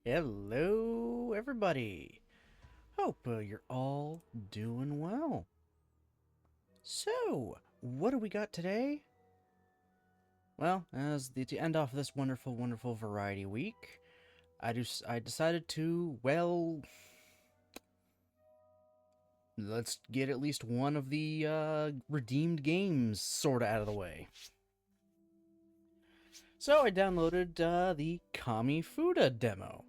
Hello, everybody. Hope you're all doing well. So, what do we got today? Well, as to end off this wonderful, wonderful variety week, I decided to, well, let's get at least one of the redeemed games sorta out of the way. So I downloaded the Kamifuda demo.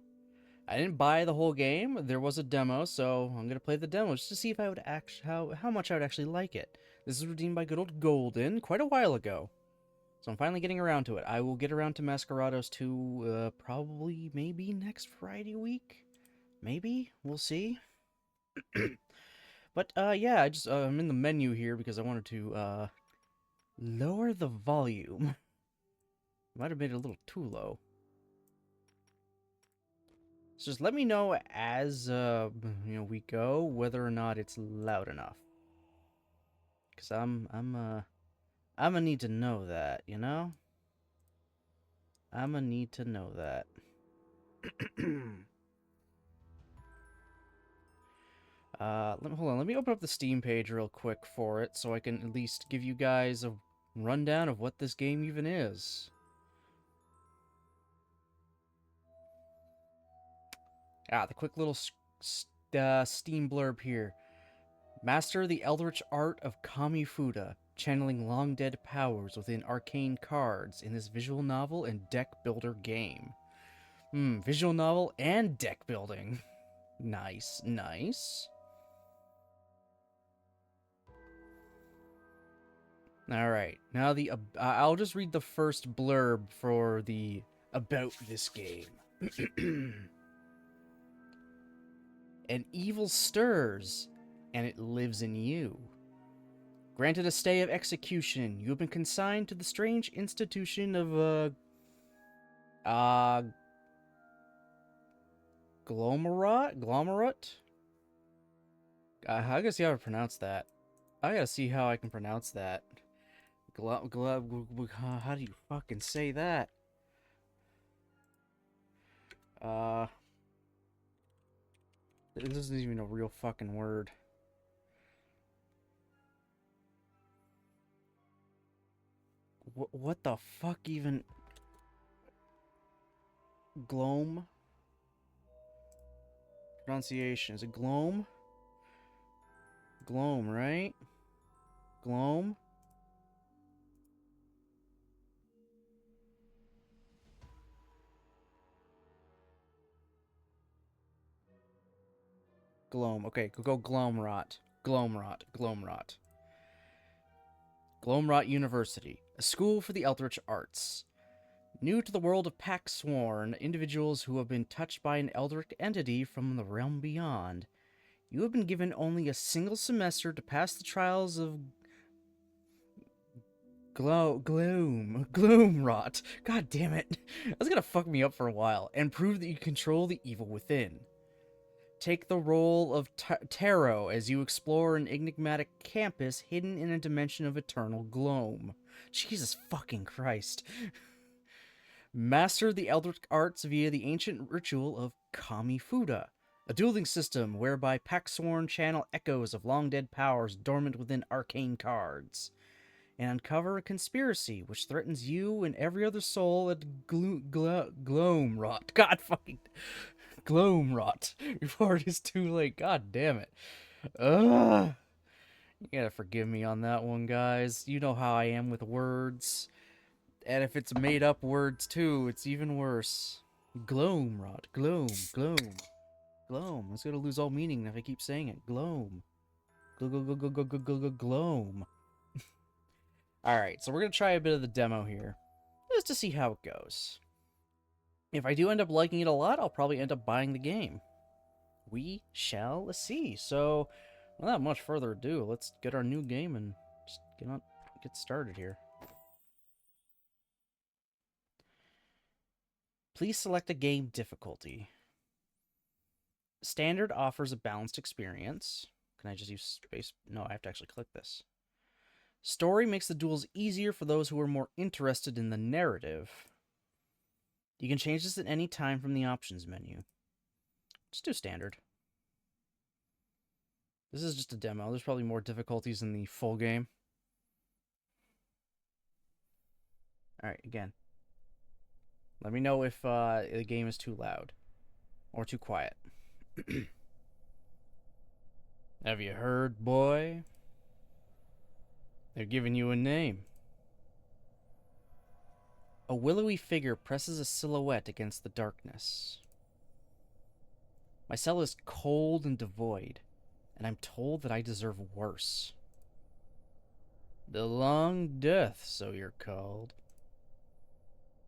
I didn't buy the whole game. There was a demo, so I'm gonna play the demo just to see if I would how much I would actually like it. This is redeemed by good old Golden quite a while ago, so I'm finally getting around to it. I will get around to Masquerados 2 probably maybe next Friday week. Maybe we'll see. But yeah, I'm in the menu here because I wanted to lower the volume. Might have made it a little too low. So just let me know as we go whether or not it's loud enough. Cause I'm gonna need to know that, you know? I'm gonna need to know that. Hold on, let me open up the Steam page real quick for it so I can at least give you guys a rundown of what this game even is. The quick little Steam blurb here. Master the eldritch art of Kamifuda, channeling long-dead powers within arcane cards in this visual novel and deck builder game. Visual novel and deck building. Nice, nice. Alright, now I'll just read the first blurb for the about this game. An evil stirs, and it lives in you. Granted a stay of execution, you have been consigned to the strange institution of, Glomerate? I gotta see how to pronounce that. I gotta see how I can pronounce that. How do you fucking say that? This isn't even a real fucking word. What the fuck even? Gloam? Pronunciation. Is it gloam? Gloam, right? Gloam? Gloam. Okay, go Gloamrot. Gloamrot. Gloamrot. Gloamrot University, a school for the Eldritch Arts. New to the world of Packsworn, individuals who have been touched by an Eldritch entity from the realm beyond. You have been given only a single semester to pass the trials of Gloomrot. God damn it. That's gonna fuck me up for a while. And prove that you control the evil within. Take the role of Tarot as you explore an enigmatic campus hidden in a dimension of eternal gloom. Jesus fucking Christ. Master the Eldritch arts via the ancient ritual of Kamifuda, a dueling system whereby Packsworn channel echoes of long-dead powers dormant within arcane cards, and uncover a conspiracy which threatens you and every other soul at Gloamrot. God fucking... Gloamrot. Before it is too late. God damn it. Ugh. You gotta forgive me on that one, guys. You know how I am with words. And if it's made up words too, it's even worse. Gloamrot. Gloam. Gloam. Gloam. It's gonna lose all meaning if I keep saying it. Gloam. Gloam. Alright, so we're gonna try a bit of the demo here. Just to see how it goes. If I do end up liking it a lot, I'll probably end up buying the game. We shall see. So, without much further ado, let's get our new game and just get started here. Please select a game difficulty. Standard offers a balanced experience. Can I just use space? No, I have to actually click this. Story makes the duels easier for those who are more interested in the narrative. You can change this at any time from the options menu. Just do standard. This is just a demo. There's probably more difficulties in the full game. Alright, again. Let me know if the game is too loud. Or too quiet. Have you heard, boy? They're giving you a name. A willowy figure presses a silhouette against the darkness. My cell is cold and devoid, and I'm told that I deserve worse. The Long Death, so you're called.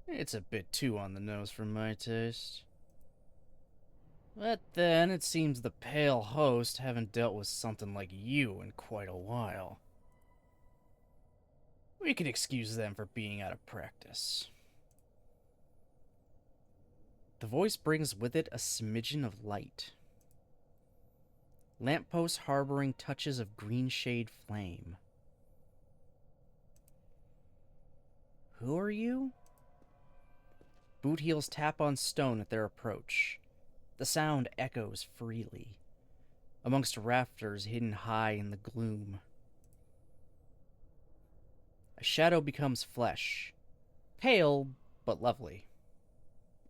It's a bit too on the nose for my taste. But then it seems the pale host haven't dealt with something like you in quite a while. We can excuse them for being out of practice. The voice brings with it a smidgen of light. Lampposts harboring touches of green shade flame. Who are you? Boot heels tap on stone at their approach. The sound echoes freely, amongst rafters hidden high in the gloom. A shadow becomes flesh. Pale, but lovely.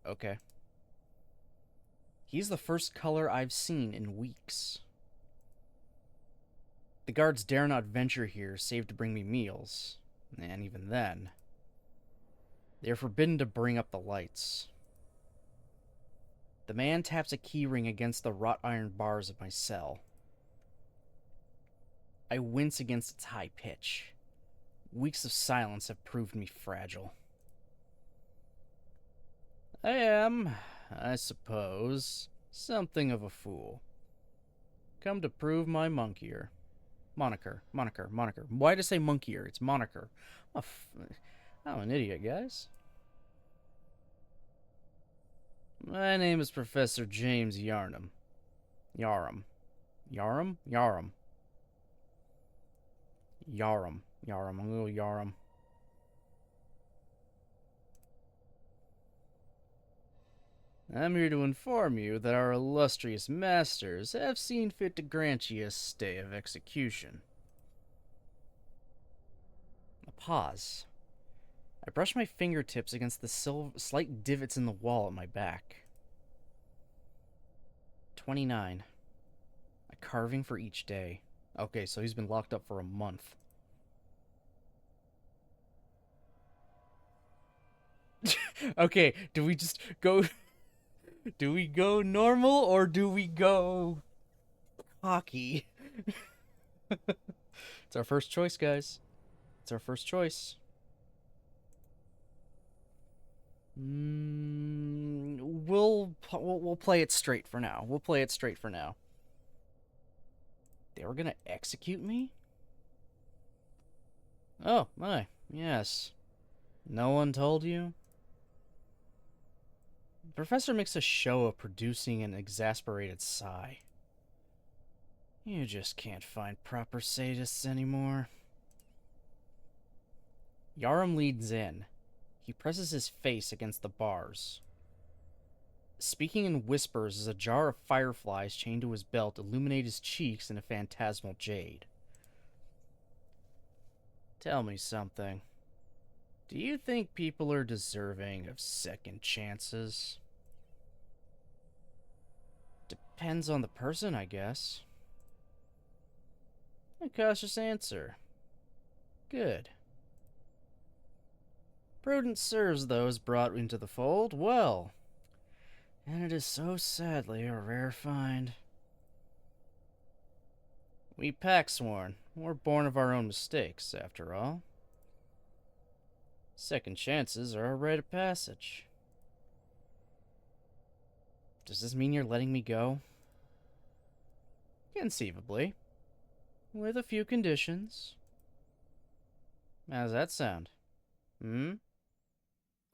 Okay. He's the first color I've seen in weeks. The guards dare not venture here save to bring me meals, and even then, they are forbidden to bring up the lights. The man taps a keyring against the wrought iron bars of my cell. I wince against its high pitch. Weeks of silence have proved me fragile. I am, I suppose, something of a fool. Come to prove my monkier. Moniker. Why did I say monkier? It's moniker. I'm an idiot, guys. My name is Professor James Yarnum. Yarum. I'm gonna go Yarum. I'm here to inform you that our illustrious masters have seen fit to grant ye a stay of execution. A pause. I brush my fingertips against the slight divots in the wall at my back. 29. A carving for each day. Okay, so he's been locked up for a month. Okay, do we just go... Do we go normal or do we go... hockey? It's our first choice, guys. It's our first choice. We'll play it straight for now. They were gonna execute me? Oh, my. Yes. No one told you? The professor makes a show of producing an exasperated sigh. You just can't find proper sadists anymore. Yarum leads in. He presses his face against the bars. Speaking in whispers as a jar of fireflies chained to his belt illuminate his cheeks in a phantasmal jade. Tell me something. Do you think people are deserving of second chances? Depends on the person, I guess. A cautious answer. Good. Prudence serves those brought into the fold well. And it is so sadly a rare find. We pack-sworn. We're born of our own mistakes, after all. Second chances are a rite of passage. Does this mean you're letting me go? Conceivably. With a few conditions. How's that sound? A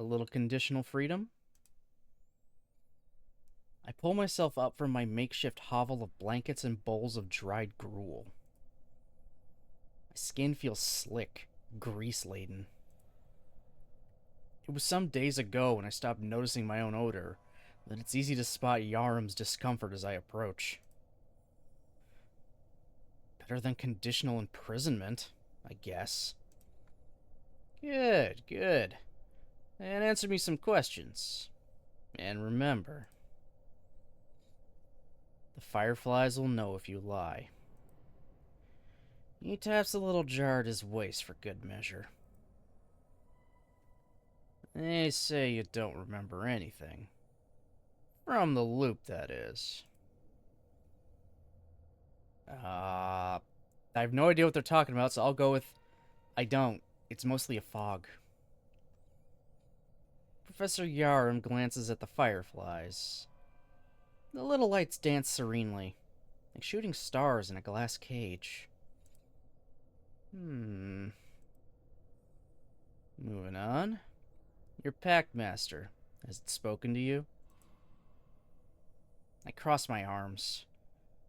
little conditional freedom? I pull myself up from my makeshift hovel of blankets and bowls of dried gruel. My skin feels slick, grease-laden. It was some days ago when I stopped noticing my own odor, but it's easy to spot Yarum's discomfort as I approach. Better than conditional imprisonment, I guess. Good, good. And answer me some questions. And remember, the fireflies will know if you lie. He taps the little jar at his waist for good measure. They say you don't remember anything. From the loop, that is. I have no idea what they're talking about, so I'll go with I don't. It's mostly a fog. Professor Yarum glances at the fireflies. The little lights dance serenely, like shooting stars in a glass cage. Moving on. Your pact master. Has it spoken to you? I cross my arms.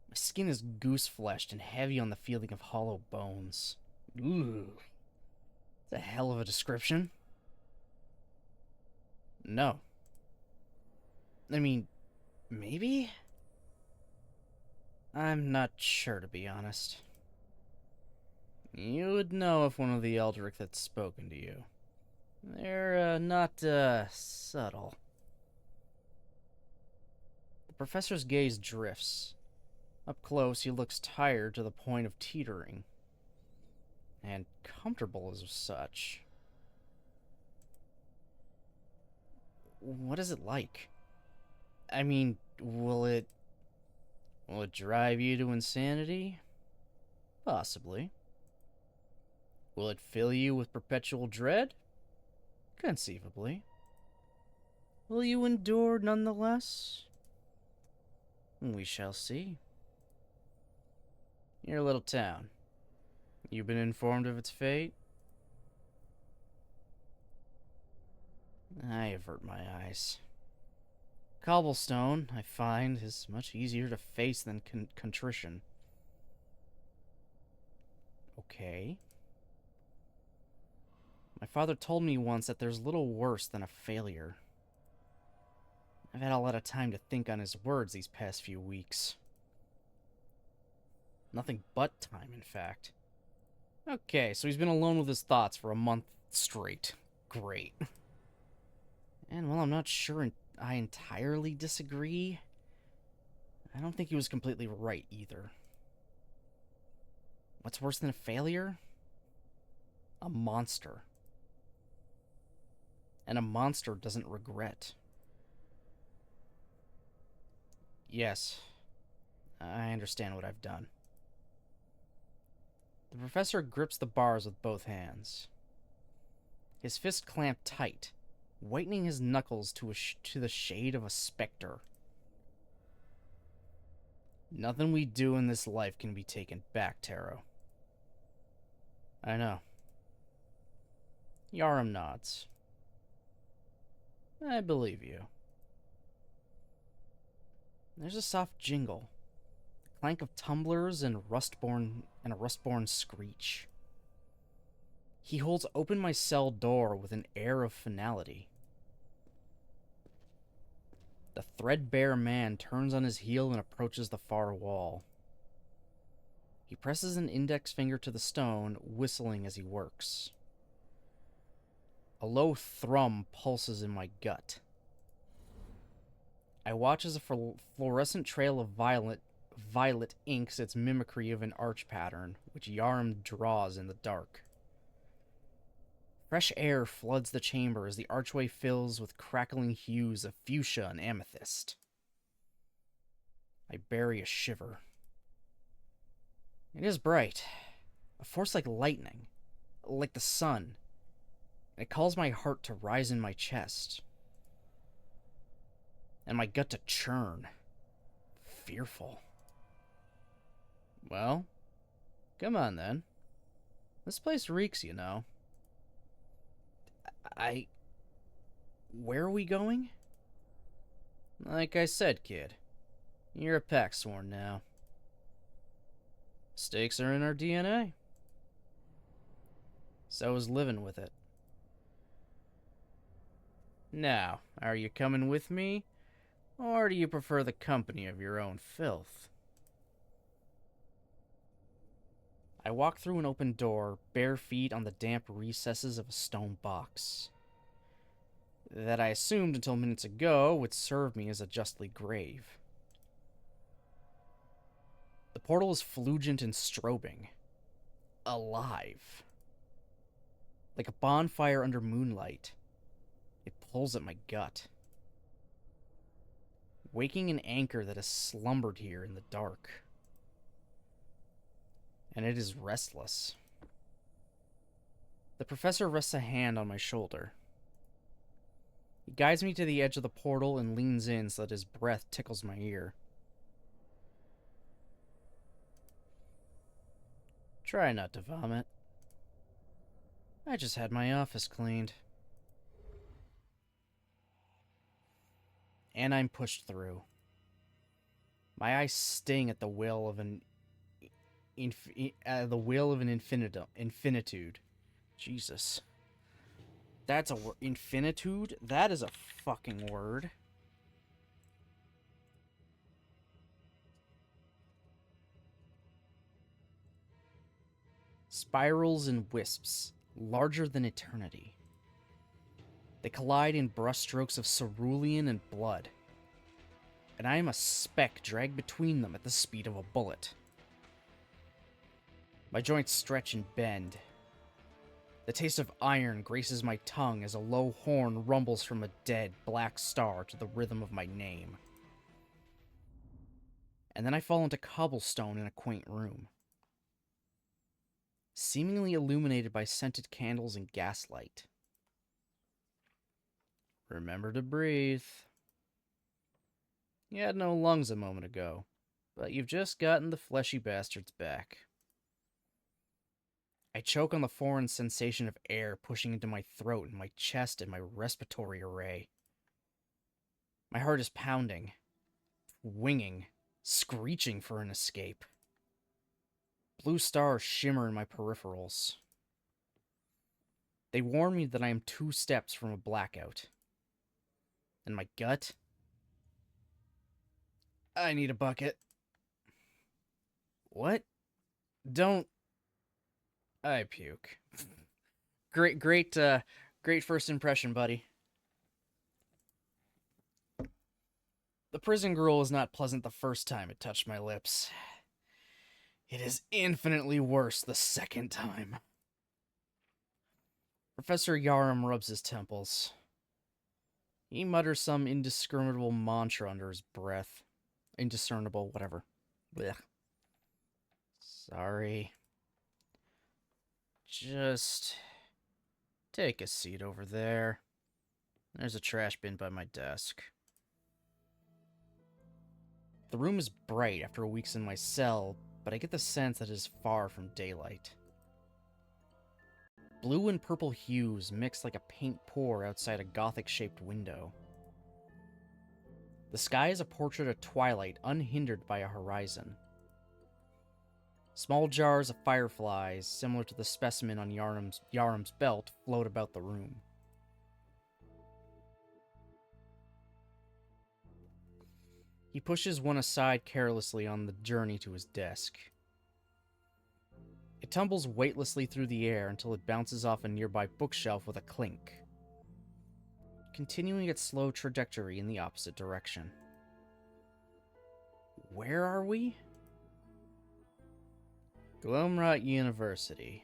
My skin is goose-fleshed and heavy on the feeling of hollow bones. Ooh. That's a hell of a description. No. I mean, maybe? I'm not sure, to be honest. You would know if one of the Eldritch had spoken to you. They're, not, subtle. The professor's gaze drifts. Up close, he looks tired to the point of teetering. And comfortable as such. What is it like? I mean, will it drive you to insanity? Possibly. Will it fill you with perpetual dread? Conceivably. Will you endure nonetheless? We shall see. Your little town. You've been informed of its fate? I avert my eyes. Cobblestone, I find, is much easier to face than contrition. Okay. My father told me once that there's little worse than a failure. I've had a lot of time to think on his words these past few weeks. Nothing but time, in fact. Okay, so he's been alone with his thoughts for a month straight. Great. And while I'm not sure I entirely disagree, I don't think he was completely right either. What's worse than a failure? A monster. And a monster doesn't regret. Yes, I understand what I've done. The professor grips the bars with both hands. His fist clamped tight, whitening his knuckles to the shade of a specter. Nothing we do in this life can be taken back, Taro. I know. Yarum nods. I believe you. There's a soft jingle, the clank of tumblers and a rustborn screech. He holds open my cell door with an air of finality. The threadbare man turns on his heel and approaches the far wall. He presses an index finger to the stone, whistling as he works. A low thrum pulses in my gut. I watch as a fluorescent trail of violet inks its mimicry of an arch pattern, which Yarum draws in the dark. Fresh air floods the chamber as the archway fills with crackling hues of fuchsia and amethyst. I bury a shiver. It is bright, a force like lightning, like the sun. It calls my heart to rise in my chest, and my gut to churn. Fearful. Well, come on then. This place reeks, you know. Where are we going? Like I said, kid, you're a pack sworn now. Stakes are in our DNA. So is living with it. Now, are you coming with me? Or do you prefer the company of your own filth? I walk through an open door, bare feet on the damp recesses of a stone box that I assumed until minutes ago would serve me as a justly grave. The portal is flugent and strobing. Alive. Like a bonfire under moonlight. It pulls at my gut. Waking an anchor that has slumbered here in the dark. And it is restless. The professor rests a hand on my shoulder. He guides me to the edge of the portal and leans in so that his breath tickles my ear. Try not to vomit. I just had my office cleaned. And I'm pushed through. My eyes sting at the will of an infinitude. Jesus. That's a word. Infinitude? That is a fucking word. Spirals and wisps, larger than eternity. They collide in brushstrokes of cerulean and blood. And I am a speck dragged between them at the speed of a bullet. My joints stretch and bend. The taste of iron graces my tongue as a low horn rumbles from a dead black star to the rhythm of my name. And then I fall into cobblestone in a quaint room. Seemingly illuminated by scented candles and gaslight. Remember to breathe. You had no lungs a moment ago, but you've just gotten the fleshy bastards back. I choke on the foreign sensation of air pushing into my throat and my chest and my respiratory array. My heart is pounding, winging, screeching for an escape. Blue stars shimmer in my peripherals. They warn me that I am 2 steps from a blackout. And my gut? I need a bucket. What? Don't. I puke. Great first impression, buddy. The prison gruel was not pleasant the first time it touched my lips. It is infinitely worse the second time. Professor Yarum rubs his temples. He mutters some indiscriminable mantra under his breath. Indiscernible, whatever. Blech. Sorry. Just take a seat over there. There's a trash bin by my desk. The room is bright after weeks in my cell, but I get the sense that it is far from daylight. Blue and purple hues mix like a paint pour outside a Gothic-shaped window. The sky is a portrait of twilight unhindered by a horizon. Small jars of fireflies, similar to the specimen on Yarum's belt, float about the room. He pushes one aside carelessly on the journey to his desk. It tumbles weightlessly through the air until it bounces off a nearby bookshelf with a clink, continuing its slow trajectory in the opposite direction. Where are we? Glomrot University,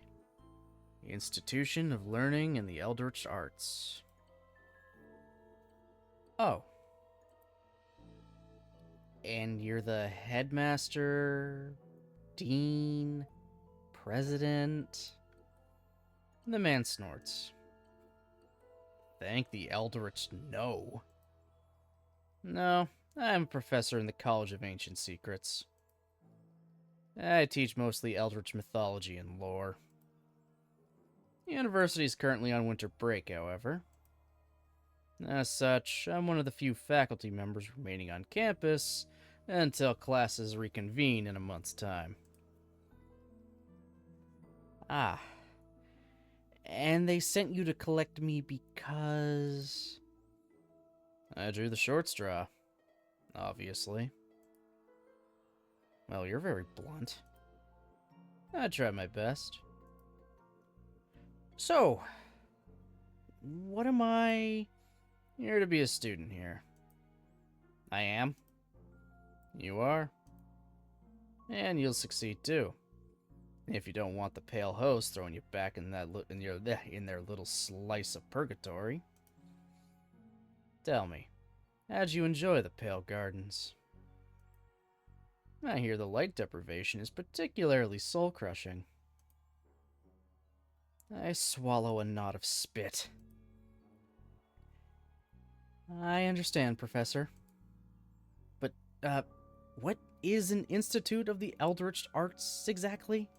Institution of Learning and the Eldritch Arts. Oh. And you're the headmaster, dean, president? The man snorts. Thank the Eldritch, no. No, I'm a professor in the College of Ancient Secrets. I teach mostly Eldritch mythology and lore. The university is currently on winter break, however. As such, I'm one of the few faculty members remaining on campus until classes reconvene in a month's time. Ah. And they sent you to collect me because I drew the short straw. Obviously. Well, you're very blunt. I tried my best. So, what am I? You're to be a student here. I am. You are. And you'll succeed too. If you don't want the pale host throwing you back in their little slice of purgatory. Tell me, how'd you enjoy the Pale Gardens? I hear the light deprivation is particularly soul-crushing. I swallow a knot of spit. I understand, Professor. But, what is an Institute of the Eldritch Arts exactly?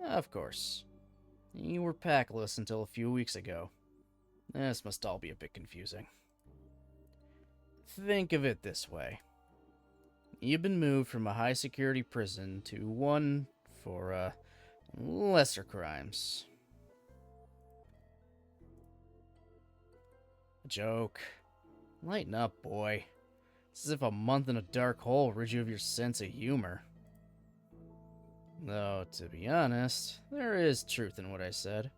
Of course. You were packless until a few weeks ago. This must all be a bit confusing. Think of it this way. You've been moved from a high-security prison to one for, lesser crimes. A joke. Lighten up, boy. It's as if a month in a dark hole rid you of your sense of humor. Though, to be honest, there is truth in what I said.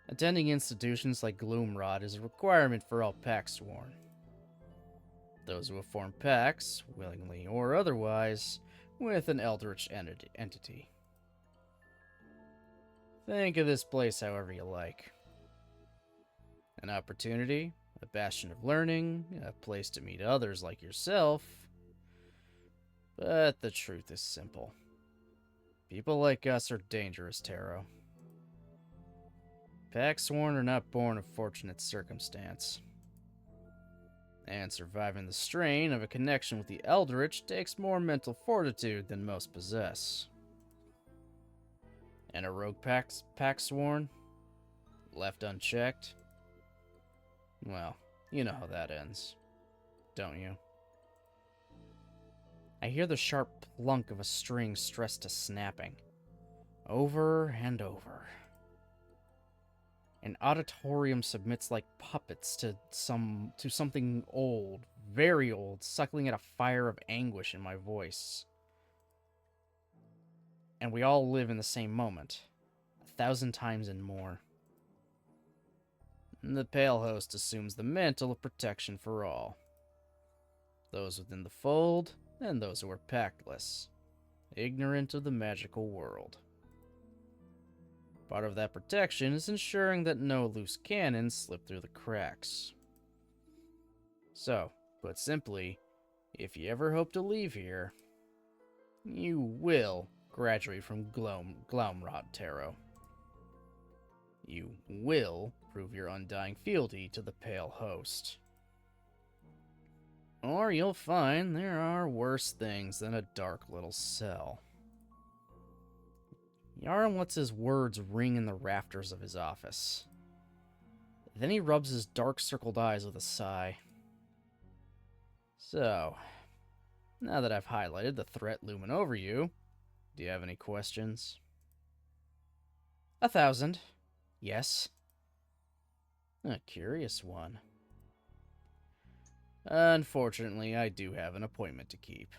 Attending institutions like Gloomrod is a requirement for all Packsworn. Those who have formed pacts, willingly or otherwise, with an eldritch entity. Think of this place however you like. An opportunity, a bastion of learning, a place to meet others like yourself. But the truth is simple. People like us are dangerous, Taro. Packsworn are not born of fortunate circumstance. And surviving the strain of a connection with the Eldritch takes more mental fortitude than most possess. And a rogue Packsworn, left unchecked, well, you know how that ends, don't you? I hear the sharp plunk of a string stressed to snapping, over and over. An auditorium submits like puppets to something old, very old, suckling at a fire of anguish in my voice. And we all live in the same moment, 1,000 times and more. The Pale Host assumes the mantle of protection for all. Those within the fold, and those who are pactless, ignorant of the magical world. Part of that protection is ensuring that no loose cannons slip through the cracks. So, put simply, if you ever hope to leave here, you will graduate from Gloomrod Taro. You will prove your undying fealty to the Pale Host. Or you'll find there are worse things than a dark little cell. Yaron lets his words ring in the rafters of his office. Then he rubs his dark circled eyes with a sigh. So, now that I've highlighted the threat looming over you, do you have any questions? 1,000. Yes. A curious one. Unfortunately, I do have an appointment to keep.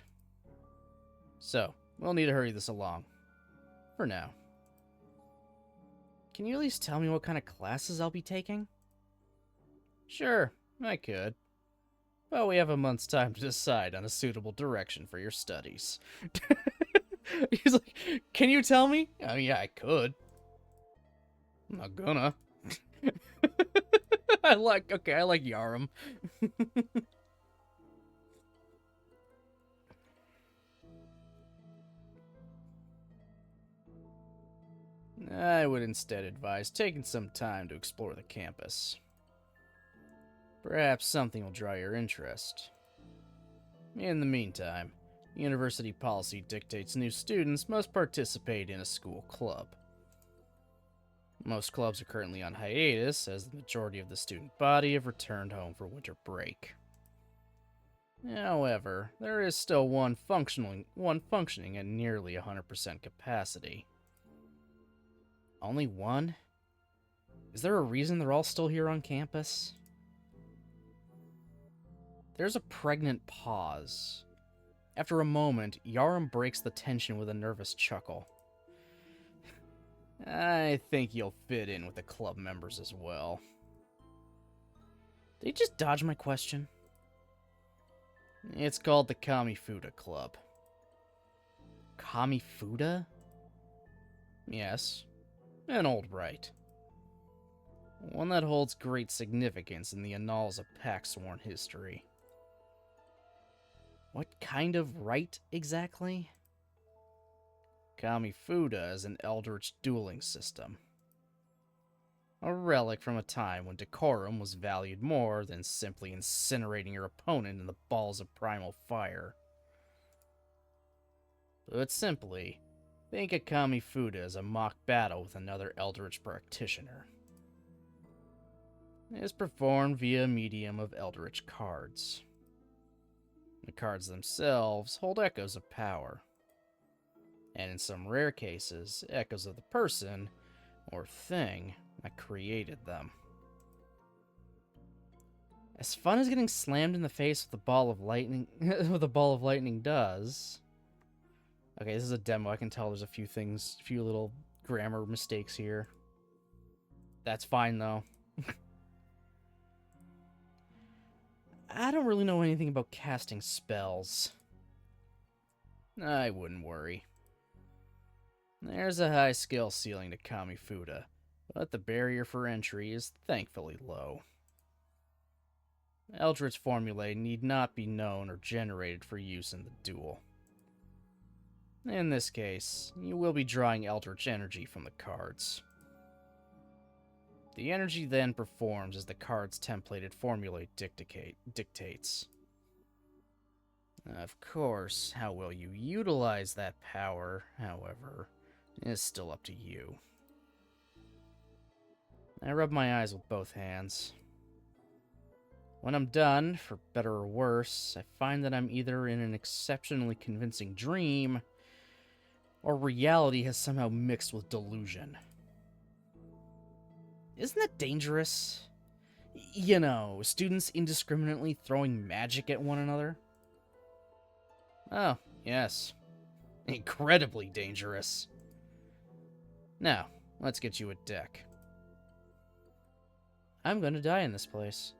So, we'll need to hurry this along. For now. Can you at least tell me what kind of classes I'll be taking? Sure, I could. But we have a month's time to decide on a suitable direction for your studies. He's like, can you tell me? Oh, yeah, I could. I'm not gonna. I like Yarum. I would instead advise taking some time to explore the campus. Perhaps something will draw your interest. In the meantime, university policy dictates new students must participate in a school club. Most clubs are currently on hiatus, as the majority of the student body have returned home for winter break. However, there is still one functioning at nearly 100% capacity. Only one? Is there a reason they're all still here on campus? There's a pregnant pause. After a moment, Yarum breaks the tension with a nervous chuckle. I think you'll fit in with the club members as well. Did he just dodge my question? It's called the Kamifuda Club. Kamifuda? Yes, an old rite. One that holds great significance in the annals of Paxworn history. What kind of rite, exactly? Kamifuda is an eldritch dueling system. A relic from a time when decorum was valued more than simply incinerating your opponent in the balls of primal fire. Put simply, think of Kamifuda as a mock battle with another eldritch practitioner. It is performed via a medium of eldritch cards. The cards themselves hold echoes of power, and in some rare cases, echoes of the person or thing that created them. As fun as getting slammed in the face with a ball of lightning does. Okay, this is a demo. I can tell there's a few little grammar mistakes here. That's fine though. I don't really know anything about casting spells. I wouldn't worry. There's a high skill ceiling to Kamifuda, but the barrier for entry is thankfully low. Eldritch formulae need not be known or generated for use in the duel. In this case, you will be drawing eldritch energy from the cards. The energy then performs as the card's templated formulae dictates. Of course, how well you utilize that power, however, is still up to you. I rub my eyes with both hands. When I'm done, for better or worse, I find that I'm either in an exceptionally convincing dream, or reality has somehow mixed with delusion. Isn't that dangerous? You know, students indiscriminately throwing magic at one another? Oh, yes. Incredibly dangerous. Now, let's get you a deck. I'm gonna die in this place.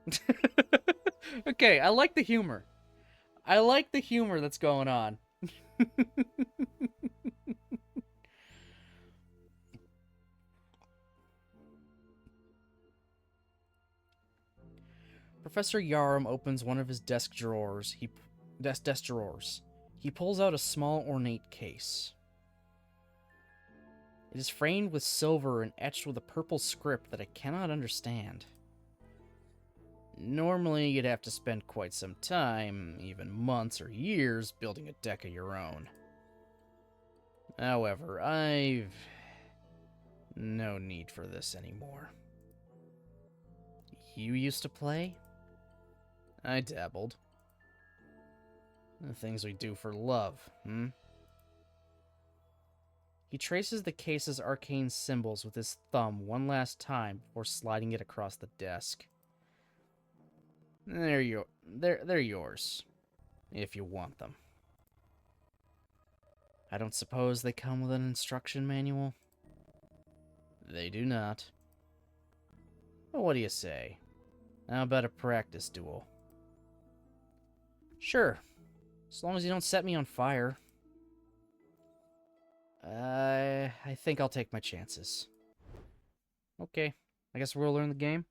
Okay, I like the humor. I like the humor that's going on. Professor Yarum opens one of his desk drawers. He pulls out a small ornate case. It is framed with silver and etched with a purple script that I cannot understand. Normally, you'd have to spend quite some time, even months or years, building a deck of your own. However, I've no need for this anymore. You used to play? I dabbled. The things we do for love, He traces the case's arcane symbols with his thumb one last time before sliding it across the desk. They're yours, if you want them. I don't suppose they come with an instruction manual? They do not. Well, what do you say? How about a practice duel? Sure, as long as you don't set me on fire. I think I'll take my chances. Okay, I guess we'll learn the game.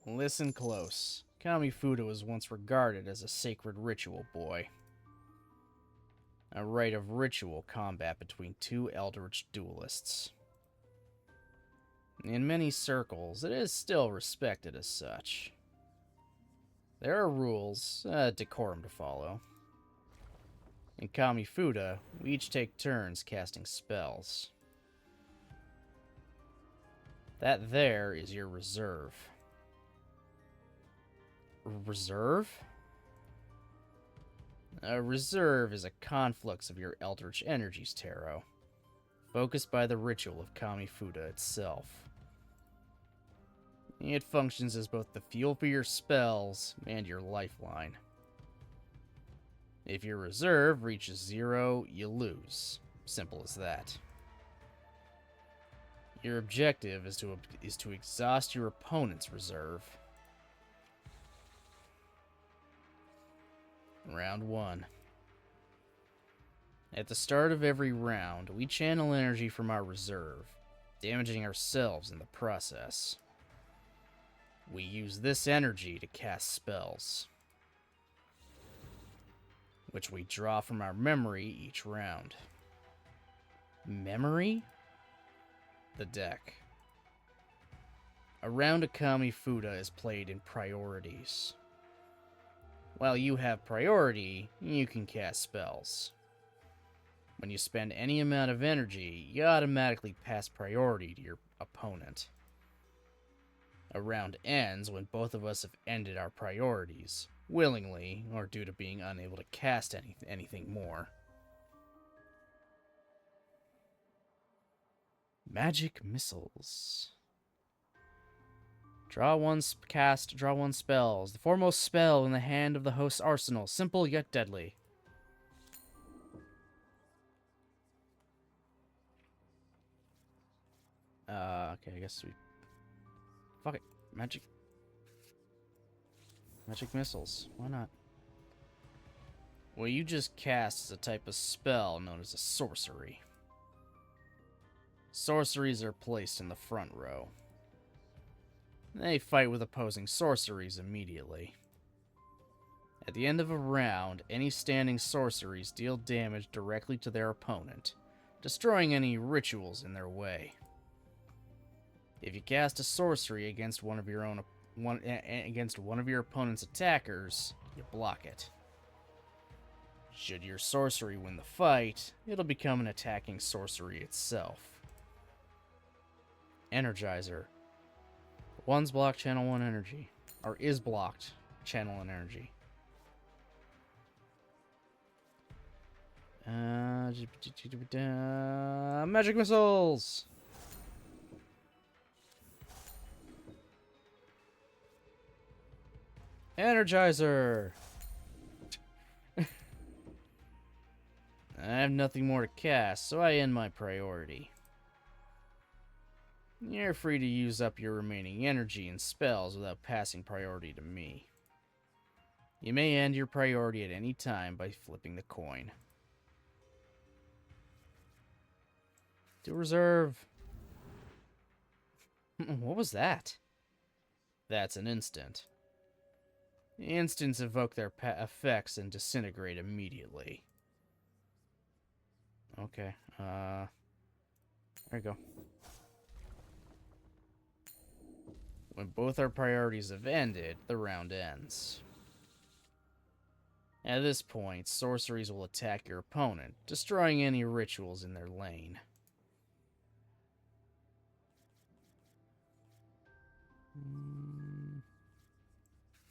Listen close. Kamifuda was once regarded as a sacred ritual, boy. A rite of ritual combat between two eldritch duelists. In many circles, it is still respected as such. There are rules, decorum to follow. In Kamifuda, we each take turns casting spells. That there is your reserve. Reserve? A reserve is a conflux of your eldritch energies, Taro, focused by the ritual of Kamifuda itself. It functions as both the fuel for your spells and your lifeline. If your reserve reaches 0, you lose. Simple as that. Your objective is to exhaust your opponent's reserve. Round 1. At the start of every round, we channel energy from our reserve, damaging ourselves in the process. We use this energy to cast spells, which we draw from our memory each round. Memory? The deck. A round of Kamifuda is played in priorities. While you have priority, you can cast spells. When you spend any amount of energy, you automatically pass priority to your opponent. A round ends when both of us have ended our priorities, willingly or due to being unable to cast anything more. Magic missiles. Draw one spells. The foremost spell in the hand of the host's arsenal. Simple yet deadly. Okay, I guess we... Fuck it. Magic missiles. Why not? What you just cast is a type of spell known as a sorcery. Sorceries are placed in the front row. They fight with opposing sorceries immediately. At the end of a round, any standing sorceries deal damage directly to their opponent, destroying any rituals in their way. If you cast a sorcery against one of your opponent's attackers, you block it. Should your sorcery win the fight, it'll become an attacking sorcery itself. Energizer. One's blocked, channel 1 energy. Or is blocked, channel 1 energy. Magic missiles! Energizer! I have nothing more to cast, so I end my priority. You're free to use up your remaining energy and spells without passing priority to me. You may end your priority at any time by flipping the coin. To reserve. What was that? That's an instant. Instants evoke their effects and disintegrate immediately. Okay, there you go. When both our priorities have ended, the round ends. At this point, sorceries will attack your opponent, destroying any rituals in their lane.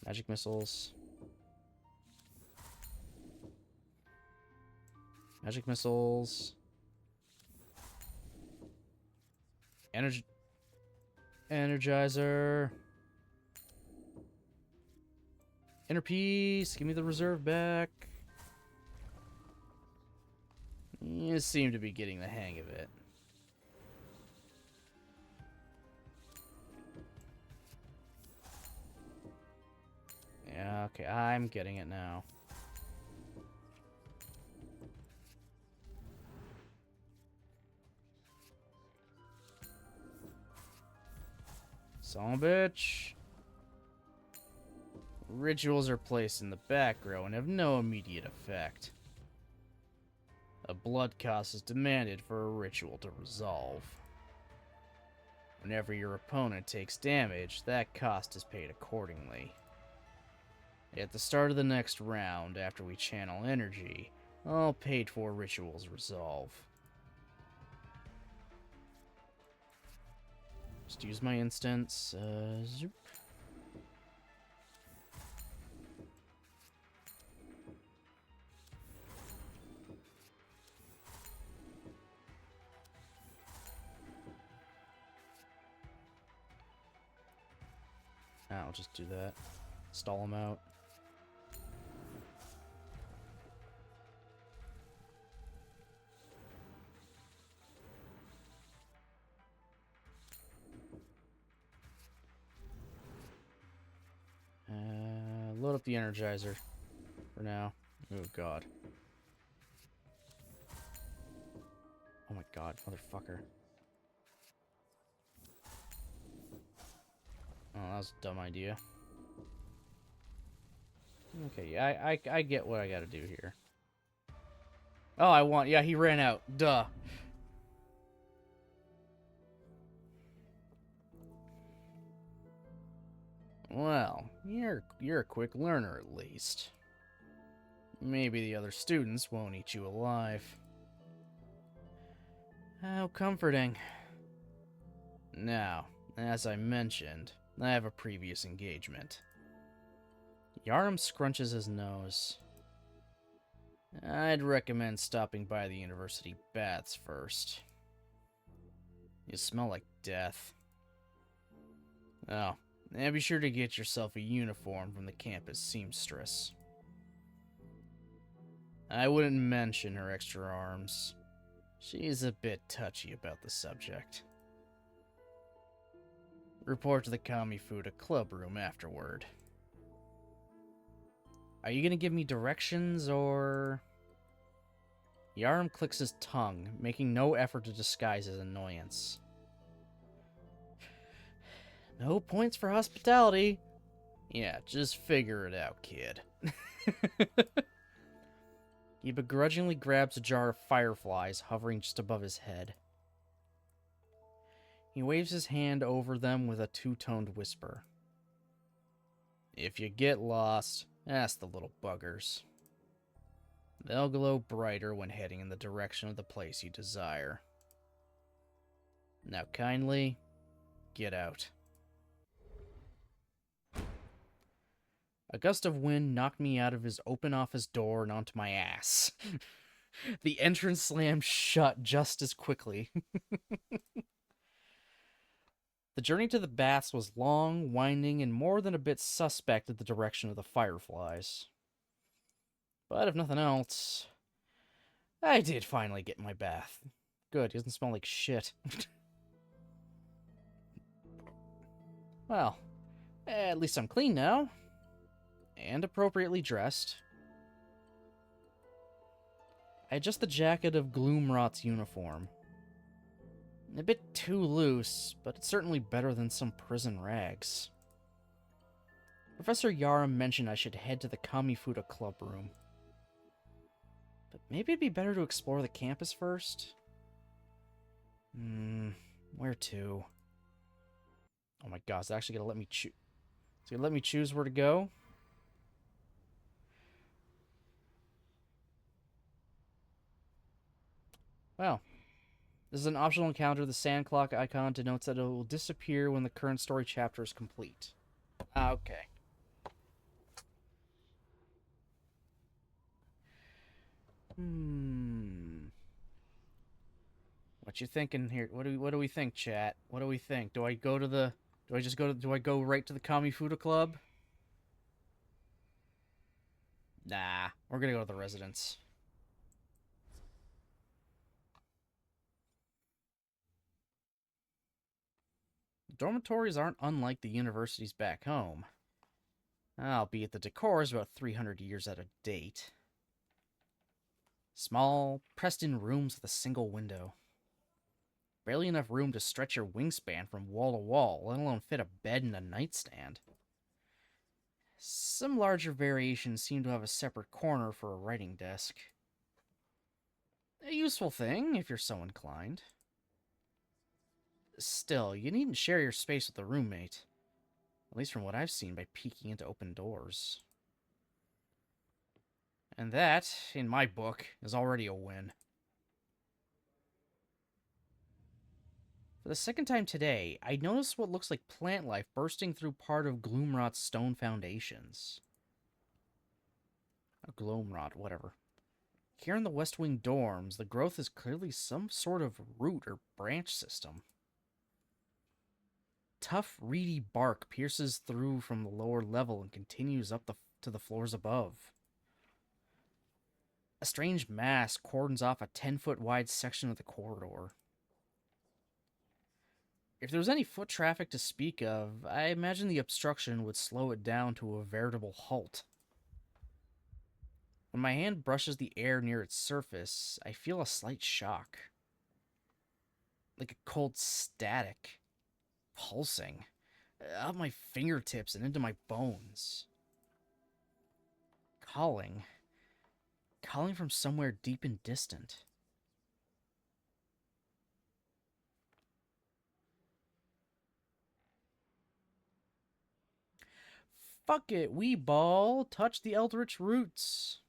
Magic missiles. Magic missiles. Energizer. Inner piece. Give me the reserve back. You seem to be getting the hang of it. Yeah, okay, I'm getting it now. Son of a bitch. Rituals are placed in the back row and have no immediate effect. A blood cost is demanded for a ritual to resolve. Whenever your opponent takes damage, that cost is paid accordingly. At the start of the next round, after we channel energy, all paid-for rituals resolve. Just use my instance. Zoop. I'll just do that. Stall him out. Load up the Energizer for now. Oh, God. Oh, my God, motherfucker. Oh, that was a dumb idea. Okay, yeah, I get what I gotta do here. Oh, yeah, he ran out. Duh. Well, you're a quick learner at least. Maybe the other students won't eat you alive. How comforting. Now, as I mentioned, I have a previous engagement. Yarum scrunches his nose. I'd recommend stopping by the university baths first. You smell like death. Oh, and be sure to get yourself a uniform from the campus seamstress. I wouldn't mention her extra arms. She's a bit touchy about the subject. Report to the Kamifuda club room afterward. Are you gonna give me directions, or... Yarum clicks his tongue, making no effort to disguise his annoyance. No points for hospitality. Yeah, just figure it out, kid. He begrudgingly grabs a jar of fireflies hovering just above his head. He waves his hand over them with a two-toned whisper. If you get lost, ask the little buggers. They'll glow brighter when heading in the direction of the place you desire. Now kindly, get out. A gust of wind knocked me out of his open office door and onto my ass. The entrance slammed shut just as quickly. The journey to the baths was long, winding, and more than a bit suspect in the direction of the fireflies. But if nothing else, I did finally get my bath. Good, he doesn't smell like shit. Well, at least I'm clean now. And appropriately dressed. I adjust the jacket of Gloomrot's uniform. A bit too loose, but it's certainly better than some prison rags. Professor Yarum mentioned I should head to the Kamifuda club room. But maybe it'd be better to explore the campus first? Where to? Oh my god, it's actually gonna let me choose. It's gonna let me choose where to go? Well, this is an optional encounter. The sand clock icon denotes that it will disappear when the current story chapter is complete. Okay. What you thinking here? What do we think, chat? What do we think? Do I go to the... Do I go right to the Kamifuda Club? Nah, we're gonna go to the residence. Dormitories aren't unlike the universities back home. Albeit the decor is about 300 years out of date. Small, pressed-in rooms with a single window. Barely enough room to stretch your wingspan from wall to wall, let alone fit a bed and a nightstand. Some larger variations seem to have a separate corner for a writing desk. A useful thing, if you're so inclined. Still, you needn't share your space with a roommate. At least from what I've seen by peeking into open doors. And that, in my book, is already a win. For the second time today, I noticed what looks like plant life bursting through part of Gloomrot's stone foundations. Gloomrot, whatever. Here in the West Wing dorms, the growth is clearly some sort of root or branch system. tough, reedy bark pierces through from the lower level and continues up to the floors above. A strange mass cordons off a 10-foot wide section of the corridor. If there was any foot traffic to speak of, I imagine the obstruction would slow it down to a veritable halt. When my hand brushes the air near its surface, I feel a slight shock. Like a cold static, pulsing, up my fingertips and into my bones. Calling from somewhere deep and distant. Fuck it, wee ball, touch the eldritch roots.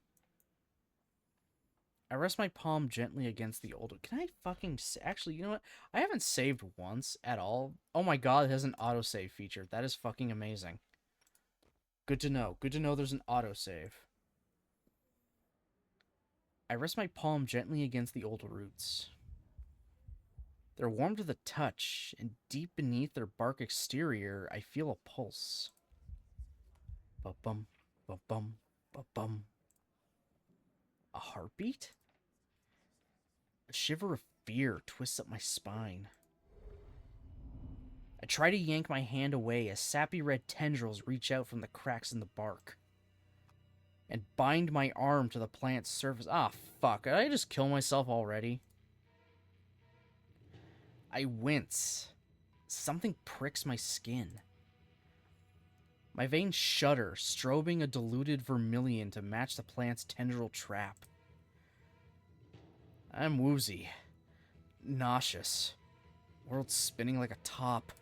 I rest my palm gently against the old... Can I fucking... Actually, you know what? I haven't saved once at all. Oh my god, it has an autosave feature. That is fucking amazing. Good to know. Good to know there's an autosave. I rest my palm gently against the old roots. They're warm to the touch, and deep beneath their bark exterior, I feel a pulse. Ba-bum, ba-bum, ba-bum. A heartbeat? A shiver of fear twists up my spine. I try to yank my hand away as sappy red tendrils reach out from the cracks in the bark and bind my arm to the plant's surface. Ah, fuck. Did I just kill myself already? I wince. Something pricks my skin. My veins shudder, strobing a diluted vermilion to match the plant's tendril trap. I'm woozy. Nauseous. World spinning like a top.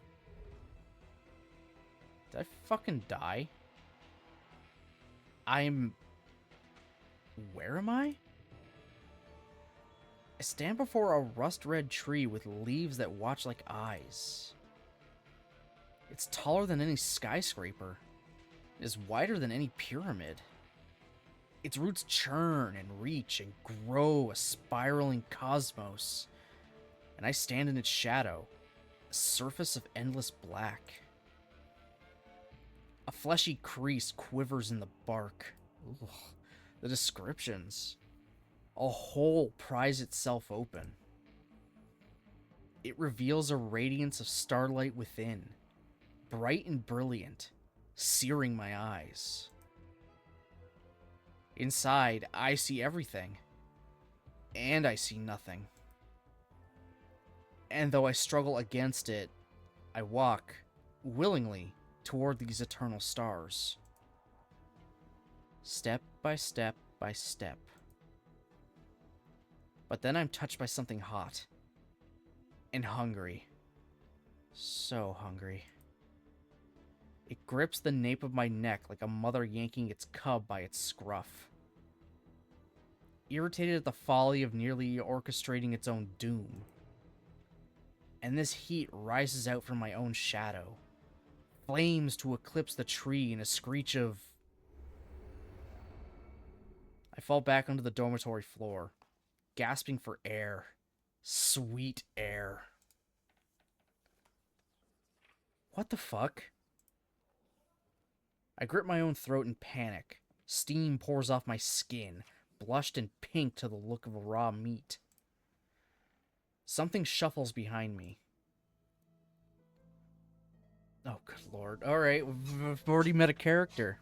Did I fucking die? Where am I? I stand before a rust-red tree with leaves that watch like eyes. It's taller than any skyscraper. It is wider than any pyramid. Its roots churn and reach and grow a spiraling cosmos. And I stand in its shadow, a surface of endless black. A fleshy crease quivers in the bark. Ugh. The descriptions. A hole pries itself open. It reveals a radiance of starlight within, bright and brilliant, searing my eyes. Inside, I see everything, and I see nothing. And though I struggle against it, I walk, willingly, toward these eternal stars. Step by step by step. But then I'm touched by something hot. And hungry. So hungry. It grips the nape of my neck like a mother yanking its cub by its scruff. Irritated at the folly of nearly orchestrating its own doom. And this heat rises out from my own shadow. Flames to eclipse the tree in a screech of... I fall back onto the dormitory floor, gasping for air. Sweet air. What the fuck? I grip my own throat in panic. Steam pours off my skin, blushed and pink to the look of a raw meat. Something shuffles behind me. Oh, good lord. Alright, we've already met a character.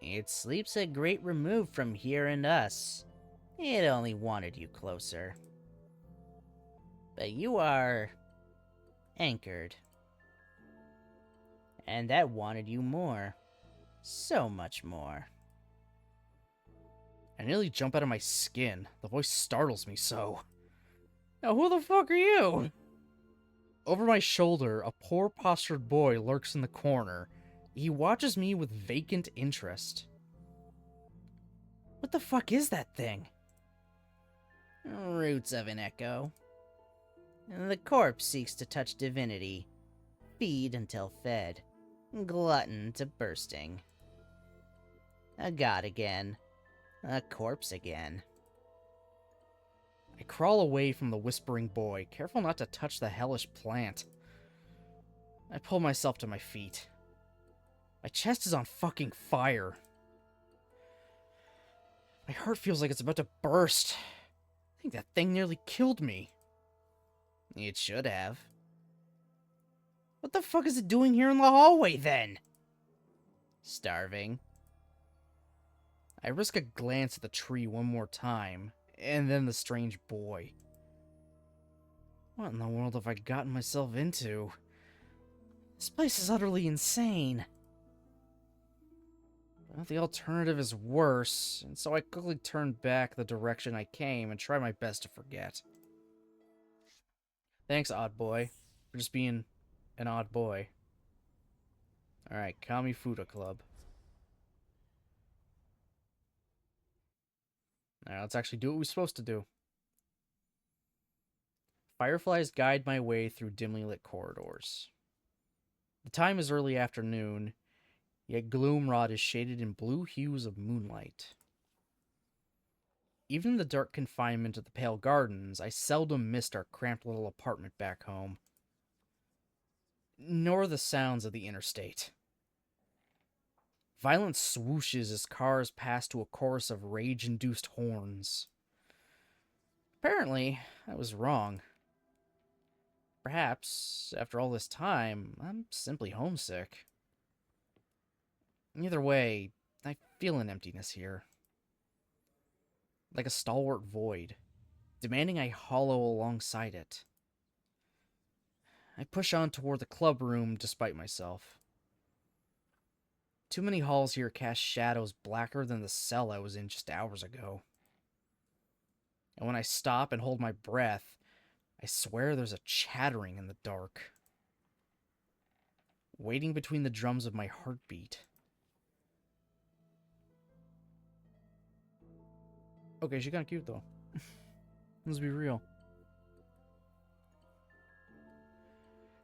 It sleeps a great remove from here and us. It only wanted you closer. But you are... anchored. And that wanted you more. So much more. I nearly jump out of my skin. The voice startles me so. Now, who the fuck are you? Over my shoulder, a poor postured boy lurks in the corner. He watches me with vacant interest. What the fuck is that thing? Roots of an echo. The corpse seeks to touch divinity. Feed until fed. Glutton to bursting. A god again. A corpse again. I crawl away from the whispering boy, careful not to touch the hellish plant. I pull myself to my feet. My chest is on fucking fire. My heart feels like it's about to burst. I think that thing nearly killed me. It should have. What the fuck is it doing here in the hallway, then? Starving. I risk a glance at the tree one more time, and then the strange boy. What in the world have I gotten myself into? This place is utterly insane. Well, the alternative is worse, and so I quickly turn back the direction I came and try my best to forget. Thanks, odd boy, for just being an odd boy. Alright, Kamifuda Club. Alright, let's actually do what we're supposed to do. Fireflies guide my way through dimly lit corridors. The time is early afternoon, yet Gloomrod is shaded in blue hues of moonlight. Even in the dark confinement of the Pale Gardens, I seldom missed our cramped little apartment back home. Nor the sounds of the interstate. Violent swooshes as cars pass to a chorus of rage-induced horns. Apparently, I was wrong. Perhaps, after all this time, I'm simply homesick. Either way, I feel an emptiness here. Like a stalwart void, demanding I hollow alongside it. I push on toward the club room despite myself. Too many halls here cast shadows blacker than the cell I was in just hours ago. And when I stop and hold my breath, I swear there's a chattering in the dark. Waiting between the drums of my heartbeat. Okay, she's kinda cute though. Let's be real.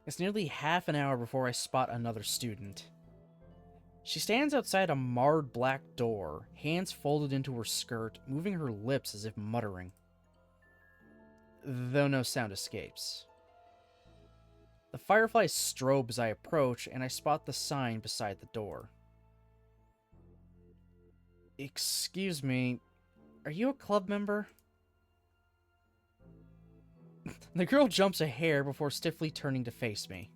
It's nearly half an hour before I spot another student. She stands outside a marred black door, hands folded into her skirt, moving her lips as if muttering. Though no sound escapes. The firefly strobe as I approach, and I spot the sign beside the door. Excuse me, are you a club member? The girl jumps a hair before stiffly turning to face me.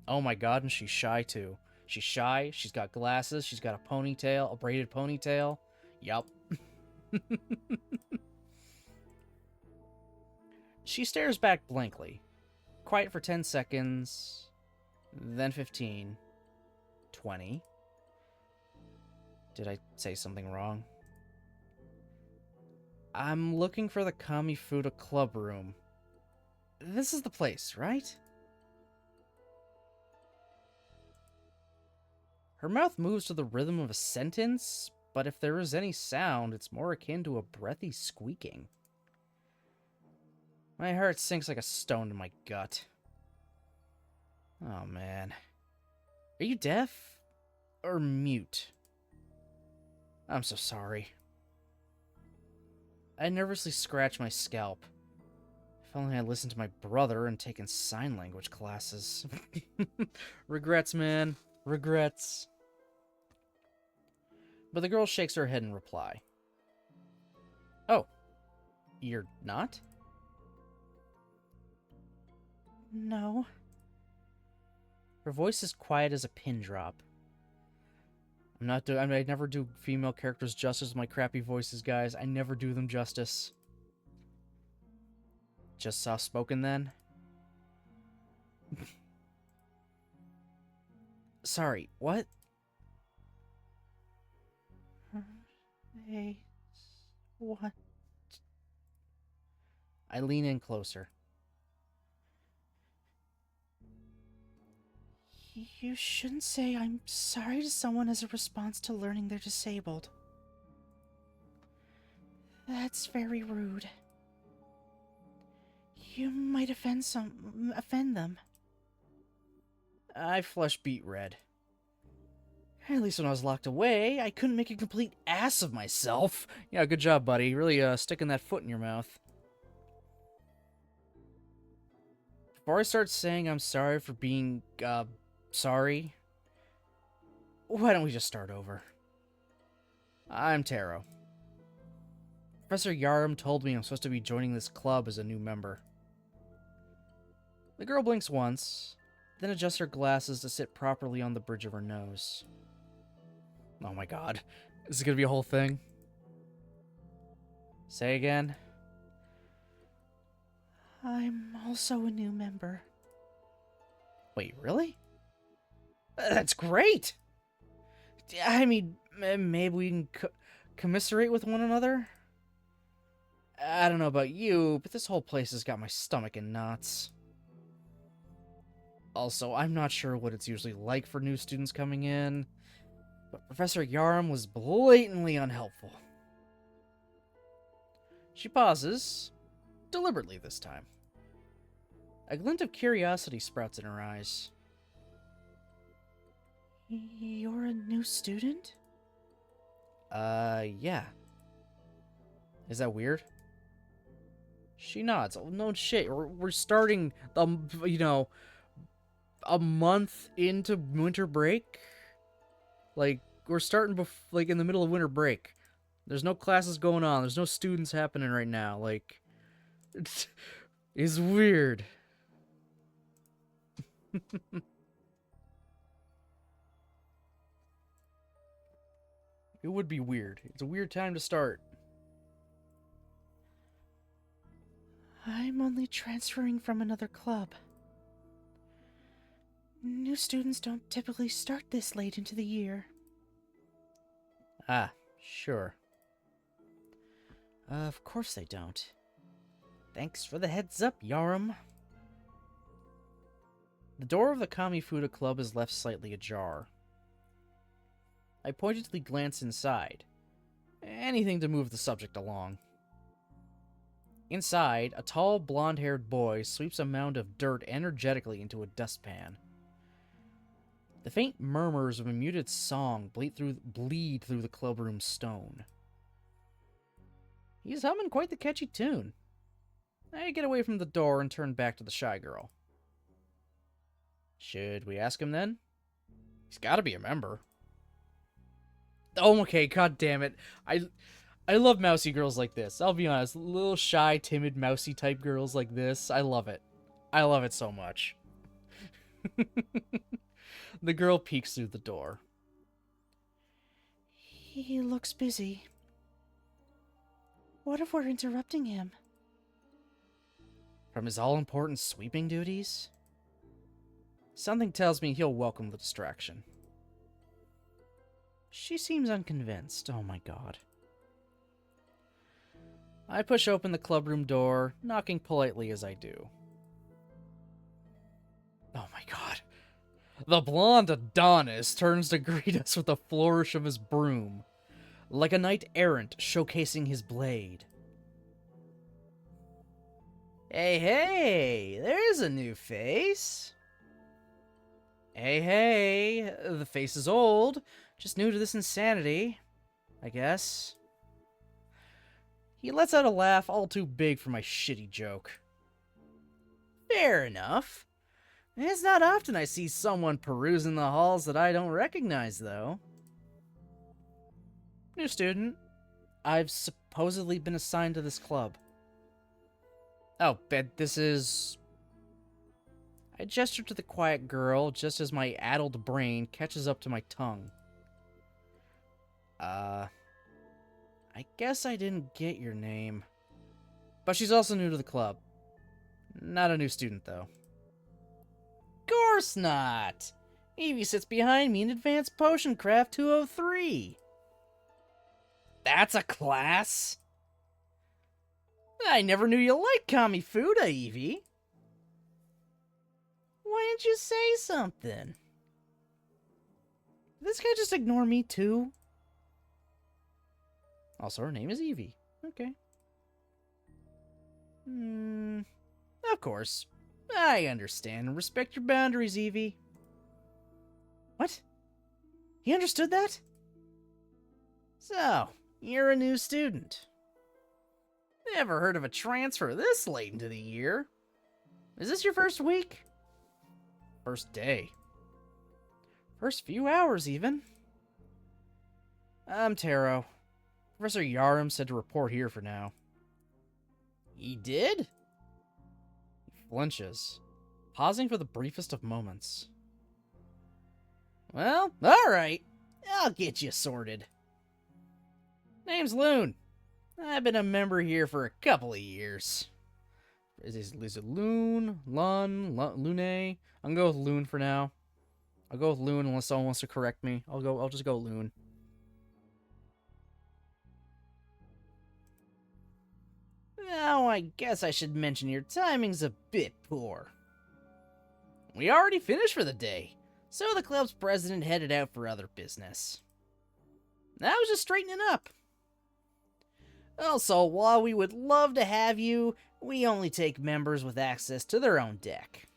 Oh my god, and she's shy too. She's shy, she's got glasses, she's got a ponytail, a braided ponytail. Yup. She stares back blankly. Quiet for 10 seconds, then 15, 20. Did I say something wrong? I'm looking for the Kamifuda club room. This is the place, right? Her mouth moves to the rhythm of a sentence, but if there is any sound, it's more akin to a breathy squeaking. My heart sinks like a stone in my gut. Oh, man. Are you deaf? Or mute? I'm so sorry. I nervously scratch my scalp. If only I listened to my brother and taken sign language classes. Regrets, man. Regrets. But the girl shakes her head in reply. Oh. You're not? No. Her voice is quiet as a pin drop. I never do female characters justice with my crappy voices, guys. I never do them justice. Just soft spoken then? Sorry, what? Hey, what? I lean in closer. You shouldn't say I'm sorry to someone as a response to learning they're disabled. That's very rude. You might offend them. I flush beet red. At least when I was locked away, I couldn't make a complete ass of myself. Yeah, good job, buddy. Really sticking that foot in your mouth. Before I start saying I'm sorry for being, sorry, why don't we just start over? I'm Taro. Professor Yarum told me I'm supposed to be joining this club as a new member. The girl blinks once, then adjusts her glasses to sit properly on the bridge of her nose. Oh my god. Is it gonna be a whole thing? Say again? I'm also a new member. Wait, really? That's great! I mean, maybe we can commiserate with one another? I don't know about you, but this whole place has got my stomach in knots. Also, I'm not sure what it's usually like for new students coming in, but Professor Yarum was blatantly unhelpful. She pauses, deliberately this time. A glint of curiosity sprouts in her eyes. You're a new student? Yeah. Is that weird? She nods. Oh, no shit. We're starting, a month into winter break? Like, we're starting in the middle of winter break. There's no classes going on. There's no students happening right now. Like, it's weird. It would be weird. It's a weird time to start. I'm only transferring from another club. New students don't typically start this late into the year. Ah, sure. Of course they don't. Thanks for the heads up, Yarum. The door of the Kamifuda club is left slightly ajar. I pointedly glance inside. Anything to move the subject along. Inside, a tall, blonde-haired boy sweeps a mound of dirt energetically into a dustpan. The faint murmurs of a muted song bleed through the clubroom's stone. He's humming quite the catchy tune. I get away from the door and turn back to the shy girl. Should we ask him then? He's gotta be a member. Oh, okay, god damn it. I love mousy girls like this. I'll be honest, little shy, timid, mousy type girls like this. I love it. I love it so much. The girl peeks through the door. He looks busy. What if we're interrupting him? From his all-important sweeping duties? Something tells me he'll welcome the distraction. She seems unconvinced. Oh my god. I push open the clubroom door, knocking politely as I do. Oh my god. The blonde Adonis turns to greet us with a flourish of his broom, like a knight-errant showcasing his blade. Hey, there's a new face. Hey, the face is old, just new to this insanity, I guess. He lets out a laugh all too big for my shitty joke. Fair enough. It's not often I see someone perusing the halls that I don't recognize, though. New student. I've supposedly been assigned to this club. Oh, bet this is... I gesture to the quiet girl just as my addled brain catches up to my tongue. I guess I didn't get your name. But she's also new to the club. Not a new student, though. Course not! Evie sits behind me in Advanced Potion Craft 203. That's a class? I never knew you liked Kamifuda, Evie. Why didn't you say something? Did this guy just ignore me, too? Also, her name is Evie. Okay. Of course. I understand and respect your boundaries, Evie. What? He understood that? So, you're a new student. Never heard of a transfer this late into the year. Is this your first week? First day. First few hours, even. I'm Taro. Professor Yarum said to report here for now. He did? He flinches, pausing for the briefest of moments. Well, alright. I'll get you sorted. Name's Loon. I've been a member here for a couple of years. Is it Loon? Lune? I'm gonna go with Loon for now. I'll go with Loon unless someone wants to correct me. I'll just go Loon. Now, I guess I should mention your timing's a bit poor. We already finished for the day, so the club's president headed out for other business. I was just straightening up. Also, while we would love to have you, we only take members with access to their own deck.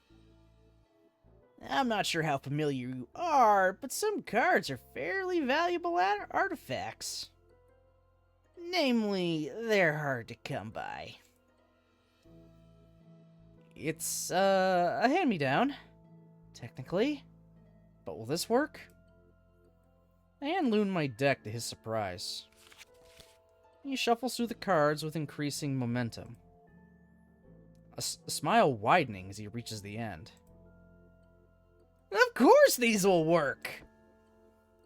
I'm not sure how familiar you are, but some cards are fairly valuable artifacts. Namely, they're hard to come by. It's, a hand-me-down, technically. But will this work? I hand Loon my deck to his surprise. He shuffles through the cards with increasing momentum. A smile widening as he reaches the end. Of course these will work!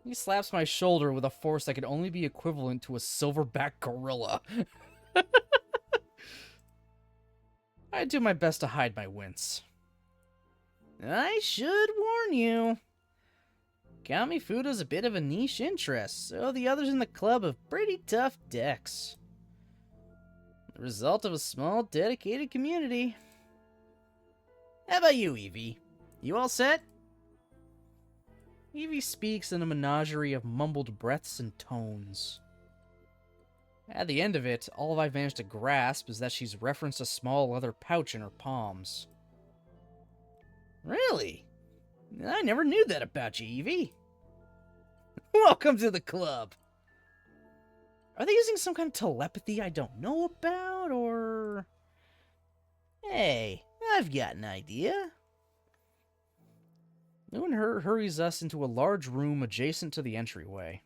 He slaps my shoulder with a force that could only be equivalent to a silverback gorilla. I do my best to hide my wince. I should warn you. Kamifuda's a bit of a niche interest, so the others in the club have pretty tough decks. The result of a small, dedicated community. How about you, Evie? You all set? Evie speaks in a menagerie of mumbled breaths and tones. At the end of it, all I've managed to grasp is that she's referenced a small leather pouch in her palms. Really? I never knew that about you, Evie. Welcome to the club. Are they using some kind of telepathy I don't know about, or... Hey, I've got an idea. Loon hurries us into a large room adjacent to the entryway.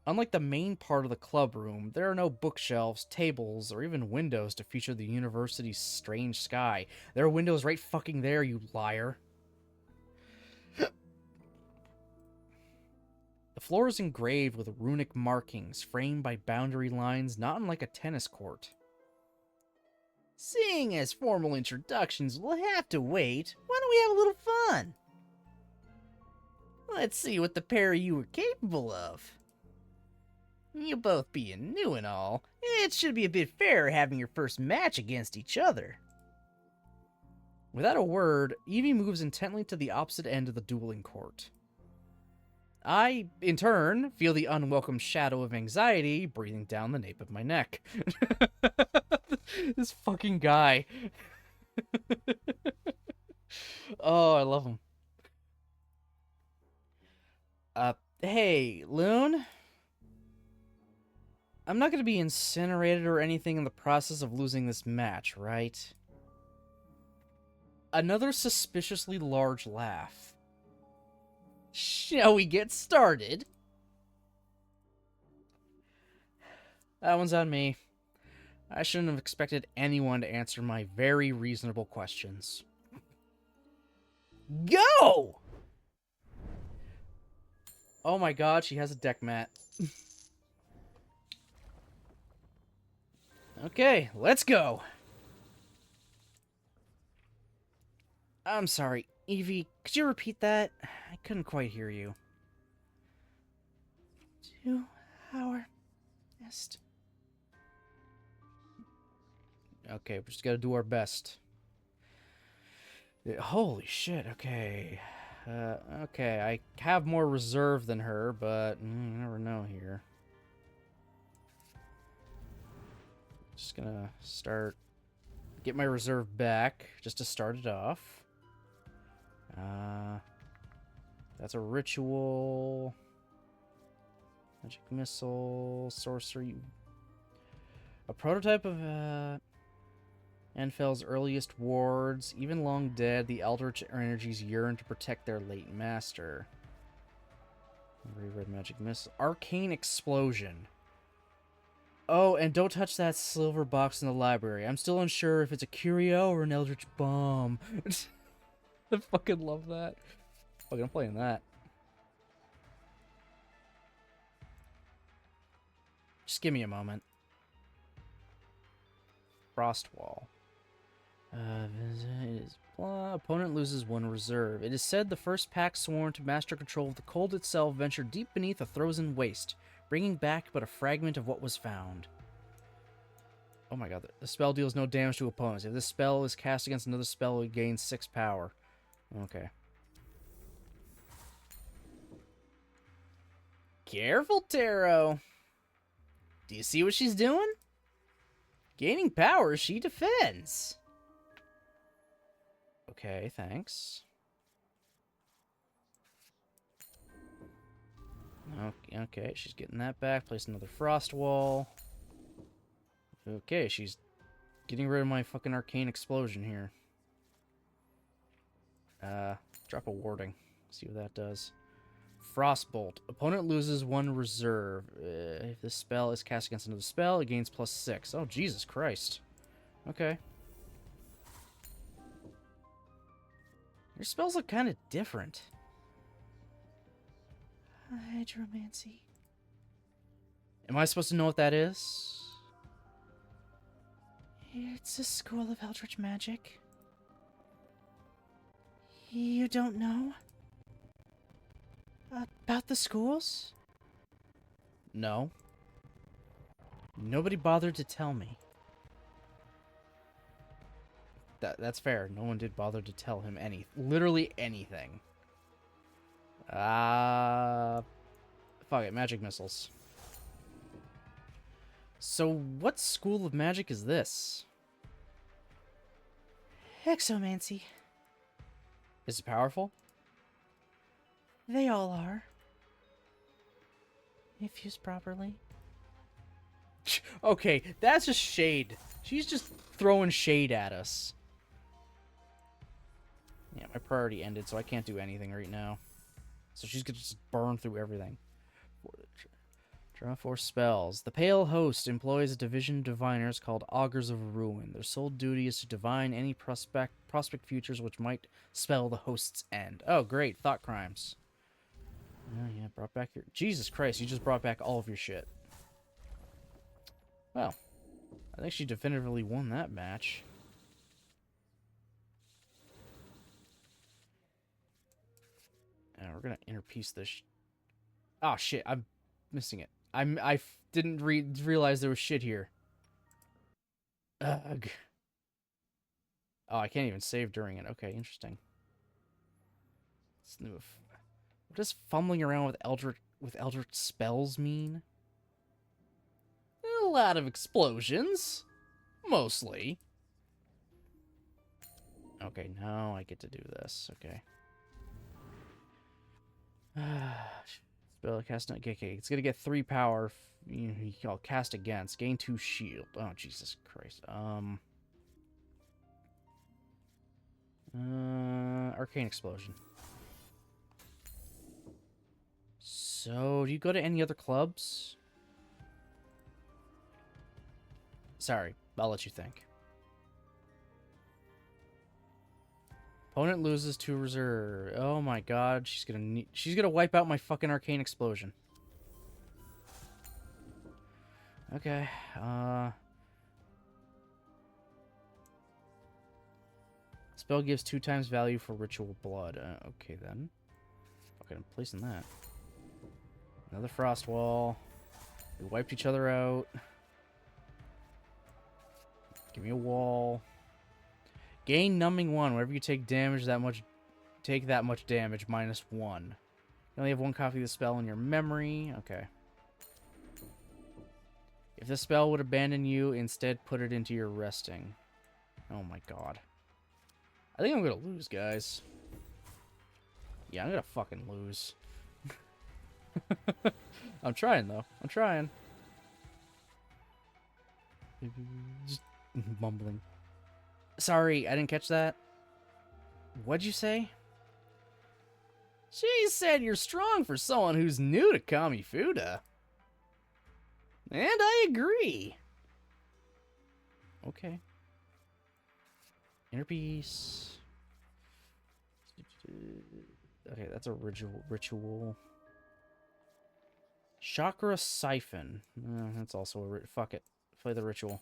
Unlike the main part of the club room, there are no bookshelves, tables, or even windows to feature the university's strange sky. There are windows right fucking there, you liar. The floor is engraved with runic markings, framed by boundary lines not unlike a tennis court. Seeing as formal introductions will have to wait, why don't we have a little fun? Let's see what the pair of you are capable of. You both being new and all, it should be a bit fair having your first match against each other. Without a word, Evie moves intently to the opposite end of the dueling court. I, in turn, feel the unwelcome shadow of anxiety breathing down the nape of my neck. This fucking guy. Oh, I love him. Hey, Loon? I'm not gonna be incinerated or anything in the process of losing this match, right? Another suspiciously large laugh. Shall we get started? That one's on me. I shouldn't have expected anyone to answer my very reasonable questions. Go! Oh my god, she has a deck mat. Okay, let's go. I'm sorry, Evie, could you repeat that? I couldn't quite hear you. Do our best. Okay, we just gotta do our best. Holy shit, okay. Okay, I have more reserve than her, but you never know here. Just gonna get my reserve back, just to start it off. That's a ritual. Magic missile. Sorcery. A prototype of Enfel's earliest wards. Even long dead, the Eldritch energies yearn to protect their late master. Reread magic missile. Arcane explosion. Oh, and don't touch that silver box in the library. I'm still unsure if it's a curio or an Eldritch bomb. I fucking love that. Fucking, I'm playing that. Just give me a moment. Frost wall. Opponent loses 1 reserve. It is said the first pack sworn to master control of the cold itself ventured deep beneath a frozen waste, bringing back but a fragment of what was found. Oh my god, the spell deals no damage to opponents. If this spell is cast against another spell, it gains 6 power. Okay. Careful, Taro. Do you see what she's doing? Gaining power, she defends. Okay, thanks. Okay, she's getting that back. Place another frost wall. Okay, she's getting rid of my fucking arcane explosion here. Drop a warding. See what that does. Frostbolt. Opponent loses 1 reserve. If this spell is cast against another spell, it gains +6. Oh, Jesus Christ. Okay. Your spells look kind of different. Hydromancy. Am I supposed to know what that is? It's a school of Eldritch magic. You don't know? About the schools? No. Nobody bothered to tell me. That's fair. No one did bother to tell him literally anything. Fuck it. Magic missiles. So, what school of magic is this? Exomancy. Is it powerful? They all are. If used properly. Okay, that's just shade. She's just throwing shade at us. Yeah, my priority ended, so I can't do anything right now. So she's gonna just burn through everything. Draw 4 spells. The Pale Host employs a division of diviners called Augurs of Ruin. Their sole duty is to divine any prospect futures which might spell the host's end. Oh, great. Thought crimes. Oh, yeah, brought back your... Jesus Christ, you just brought back all of your shit. Well, I think she definitively won that match. And we're gonna interpiece this. Oh shit, I'm missing it. I didn't realize there was shit here. Ugh. Oh, I can't even save during it. Okay, interesting. What does fumbling around with Eldritch spells mean? A lot of explosions, mostly. Okay, now I get to do this. Okay. Spell cast. Okay, it's gonna get 3 power. You can cast against. Gain 2 shield. Oh Jesus Christ. Arcane explosion. So, do you go to any other clubs? Sorry, I'll let you think. Opponent loses 2 reserve. Oh my god, she's gonna wipe out my fucking arcane explosion. Okay, spell gives 2 times value for ritual blood. Okay then. Fucking I'm placing that. Another frost wall. We wiped each other out. Give me a wall. Gain numbing 1. Whenever you take damage take that much damage, -1. You only have 1 copy of the spell in your memory. Okay. If the spell would abandon you, instead put it into your resting. Oh my god. I think I'm gonna lose, guys. Yeah, I'm gonna fucking lose. I'm trying, though. I'm trying. Just mumbling. Sorry, I didn't catch that. What'd you say? She said you're strong for someone who's new to Kamifuda. And I agree. Okay. Inner peace. Okay, that's a ritual. Chakra siphon. That's also a fuck it. Play the ritual.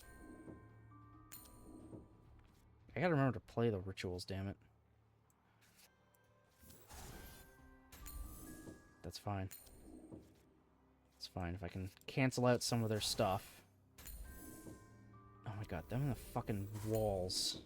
I gotta remember to play the rituals, damn it. That's fine. It's fine if I can cancel out some of their stuff. Oh my god, them in the fucking walls.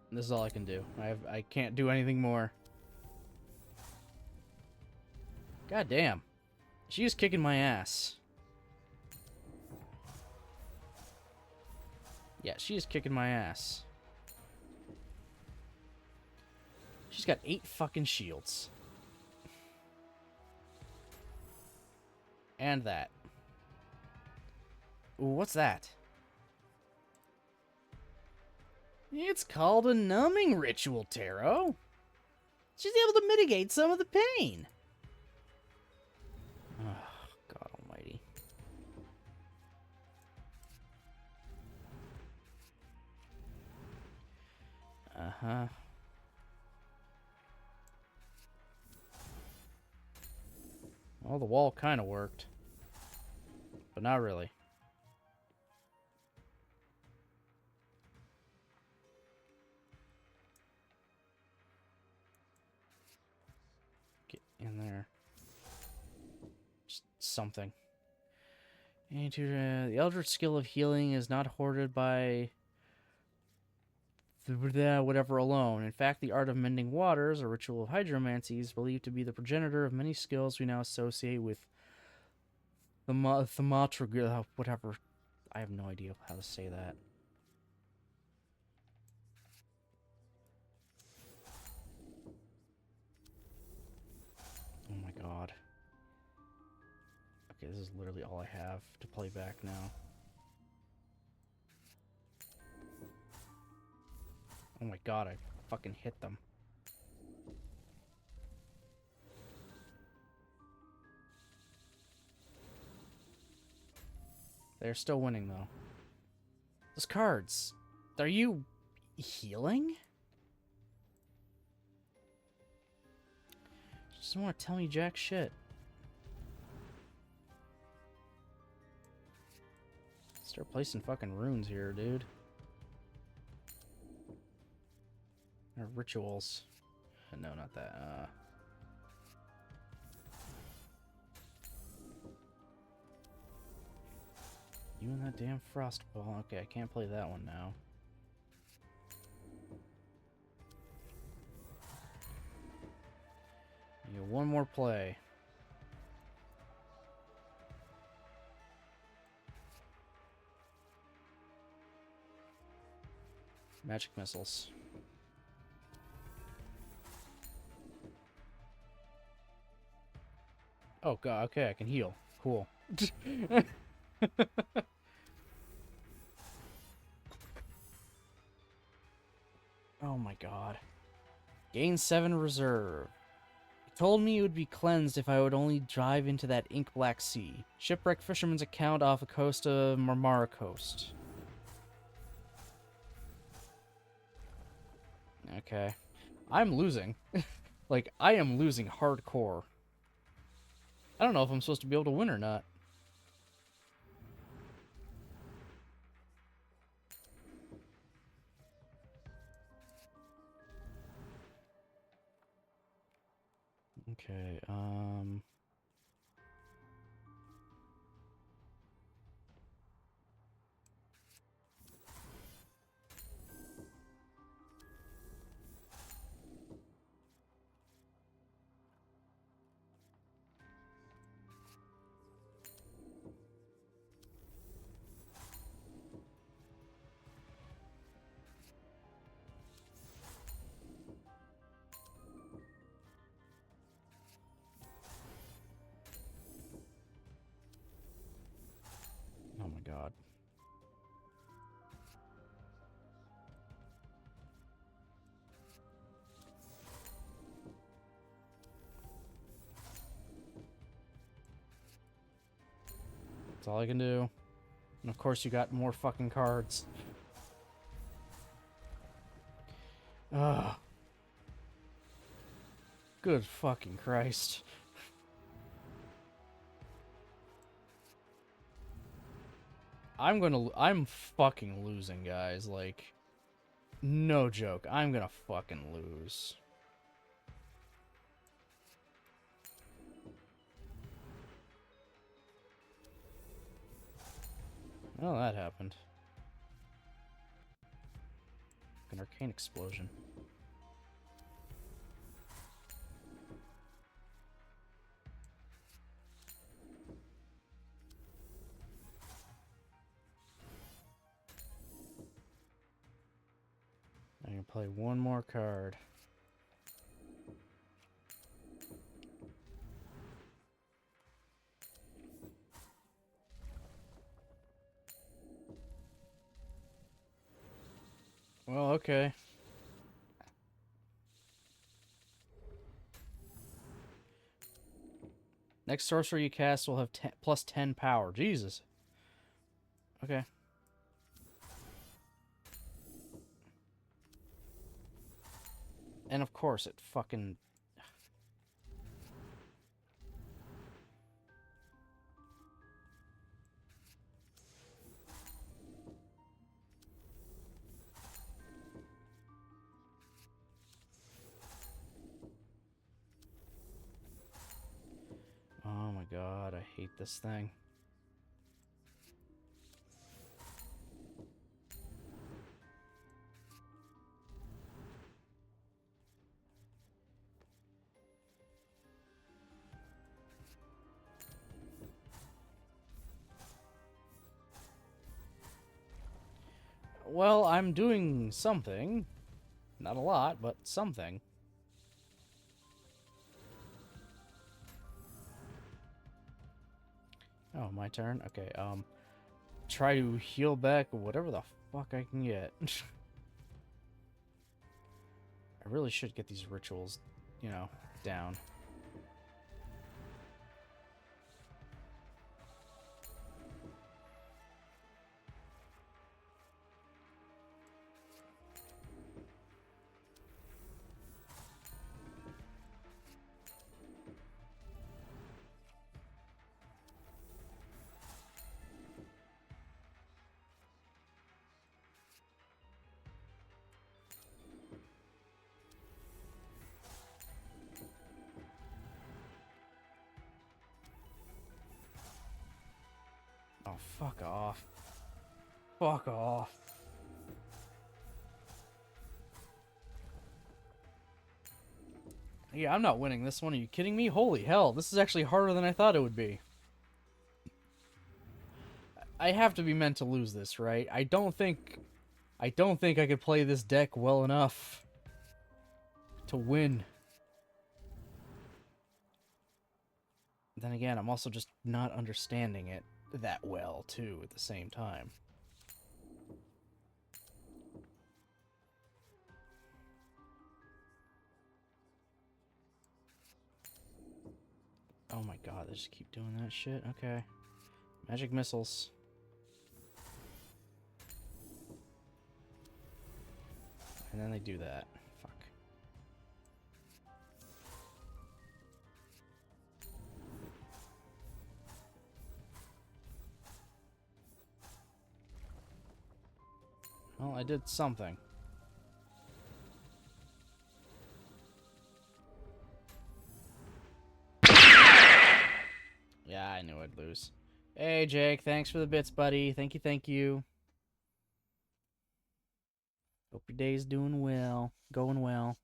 This is all I can do. I can't do anything more. God damn. She is kicking my ass. Yeah, she is kicking my ass. She's got 8 fucking shields. And that. Ooh, what's that? It's called a numbing ritual, Taro. She's able to mitigate some of the pain. Oh, God almighty. Uh-huh. Well, the wall kind of worked. But not really. Get in there. Just something. And the Eldritch skill of healing is not hoarded by whatever alone. In fact, the art of mending waters, a ritual of hydromancy, is believed to be the progenitor of many skills we now associate with the thaumaturgy, whatever. I have no idea how to say that. Oh my god. Okay, this is literally all I have to play back now. Oh my god, I fucking hit them. They're still winning, though. Those cards. Are you healing? Just don't want to tell me jack shit. Start placing fucking runes here, dude. Or rituals. No, not that. You and that damn frost ball. Okay, I can't play that one now. You get one more play. Magic missiles. Oh god, okay, I can heal. Cool. Oh my god. Gain 7 reserve. It told me it would be cleansed if I would only dive into that ink black sea. Shipwrecked fisherman's account off the coast of Marmara Coast. Okay. I'm losing. Like, I am losing hardcore. I don't know if I'm supposed to be able to win or not. Okay, god. That's all I can do. And of course you got more fucking cards. Ugh. Good fucking Christ. I'm fucking losing, guys. Like, no joke. I'm gonna fucking lose. Oh, that happened. An arcane explosion. I'm gonna play one more card. Well, okay. Next sorcerer you cast will have plus 10 power. Jesus. Okay. And of course it fucking... Oh my god, I hate this thing. Well, I'm doing something. Not a lot, but something. Oh, my turn? Okay, try to heal back whatever the fuck I can get. I really should get these rituals, you know, down. Oh, fuck off. Fuck off. Yeah, I'm not winning this one. Are you kidding me? Holy hell, this is actually harder than I thought it would be. I have to be meant to lose this, right? I don't think I could play this deck well enough to win. Then again, I'm also just not understanding it that well, too, at the same time. Oh my god, they just keep doing that shit? Okay. Magic missiles. And then they do that. Fuck. Well, I did something. Yeah, I knew I'd lose. Hey, Jake, thanks for the bits, buddy. Thank you, thank you. Hope your day's doing well. Going well.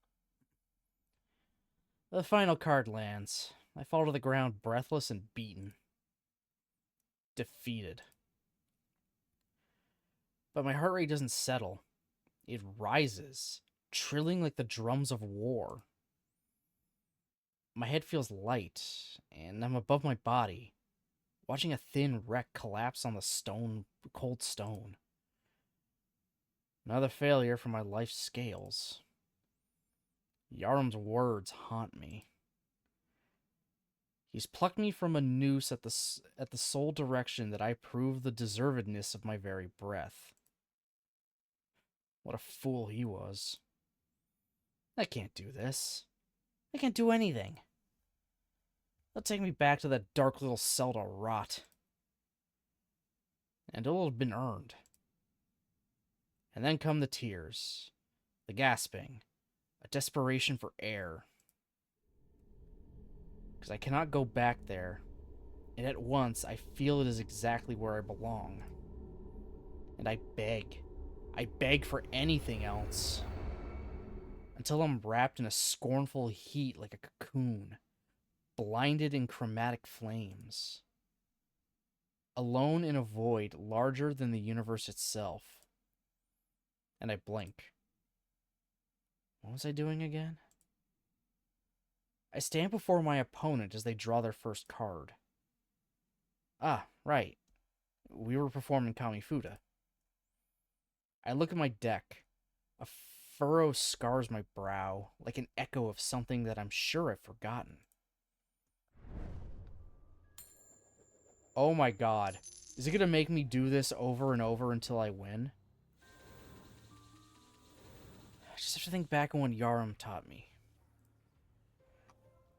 The final card lands. I fall to the ground breathless and beaten. Defeated. But my heart rate doesn't settle. It rises, trilling like the drums of war. My head feels light, and I'm above my body. Watching a thin wreck collapse on the cold stone. Another failure for my life's scales. Yarum's words haunt me. He's plucked me from a noose at the sole direction that I prove the deservedness of my very breath. What a fool he was. I can't do this. I can't do anything. They'll take me back to that dark little cell to rot. And it'll have been earned. And then come the tears, the gasping, a desperation for air. Because I cannot go back there, and at once I feel it is exactly where I belong. And I beg for anything else. Until I'm wrapped in a scornful heat like a cocoon, blinded in chromatic flames. Alone in a void larger than the universe itself. And I blink. What was I doing again? I stand before my opponent as they draw their first card. Ah, right. We were performing Kamifuda. I look at my deck. A furrow scars my brow, like an echo of something that I'm sure I've forgotten. Oh my god. Is it gonna make me do this over and over until I win? I just have to think back on what Yarum taught me.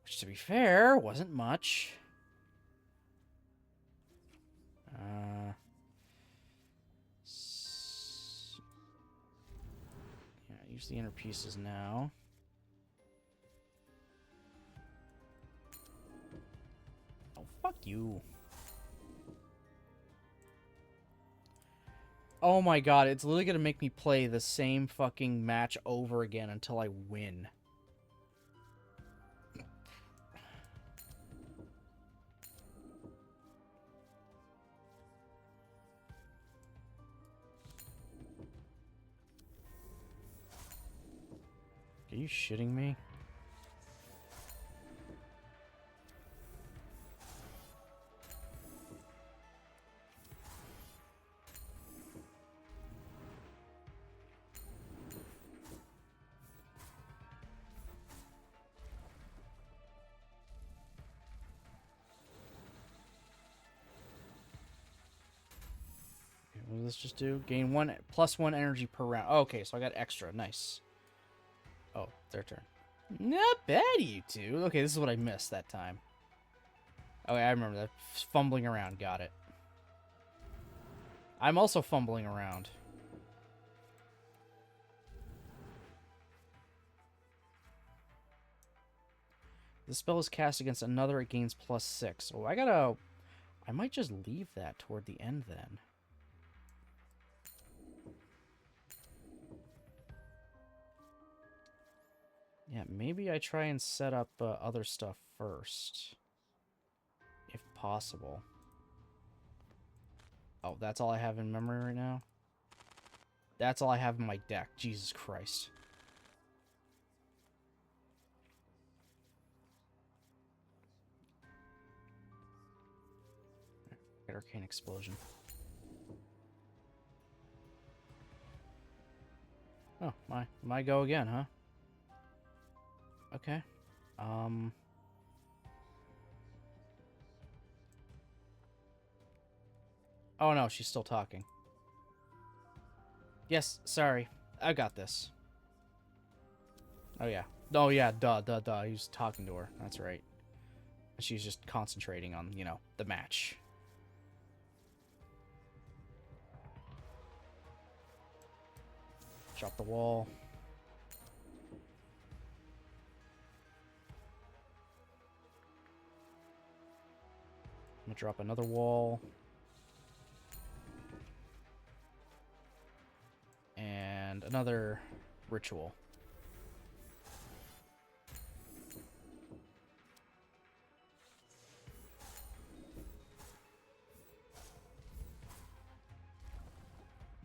Which, to be fair, wasn't much. Yeah, use the inner pieces now. Oh, fuck you. Oh my god, it's literally gonna make me play the same fucking match over again until I win. Are you shitting me? What does this just do? Gain +1 energy per round. Oh, okay, so I got extra. Nice. Oh, their turn. Not bad, you two. Okay, this is what I missed that time. Okay, I remember that. Fumbling around. Got it. I'm also fumbling around. The spell is cast against another. It gains +6. Oh, I might just leave that toward the end then. Yeah, maybe I try and set up other stuff first. If possible. Oh, that's all I have in memory right now? That's all I have in my deck. Jesus Christ. Get Arcane Explosion. Oh, my go again, huh? Okay. Oh no, she's still talking. Yes, sorry. I got this. Oh yeah. Oh yeah, duh. He was talking to her. That's right. She's just concentrating on, you know, the match. Drop the wall. I'm gonna drop another wall. And another ritual.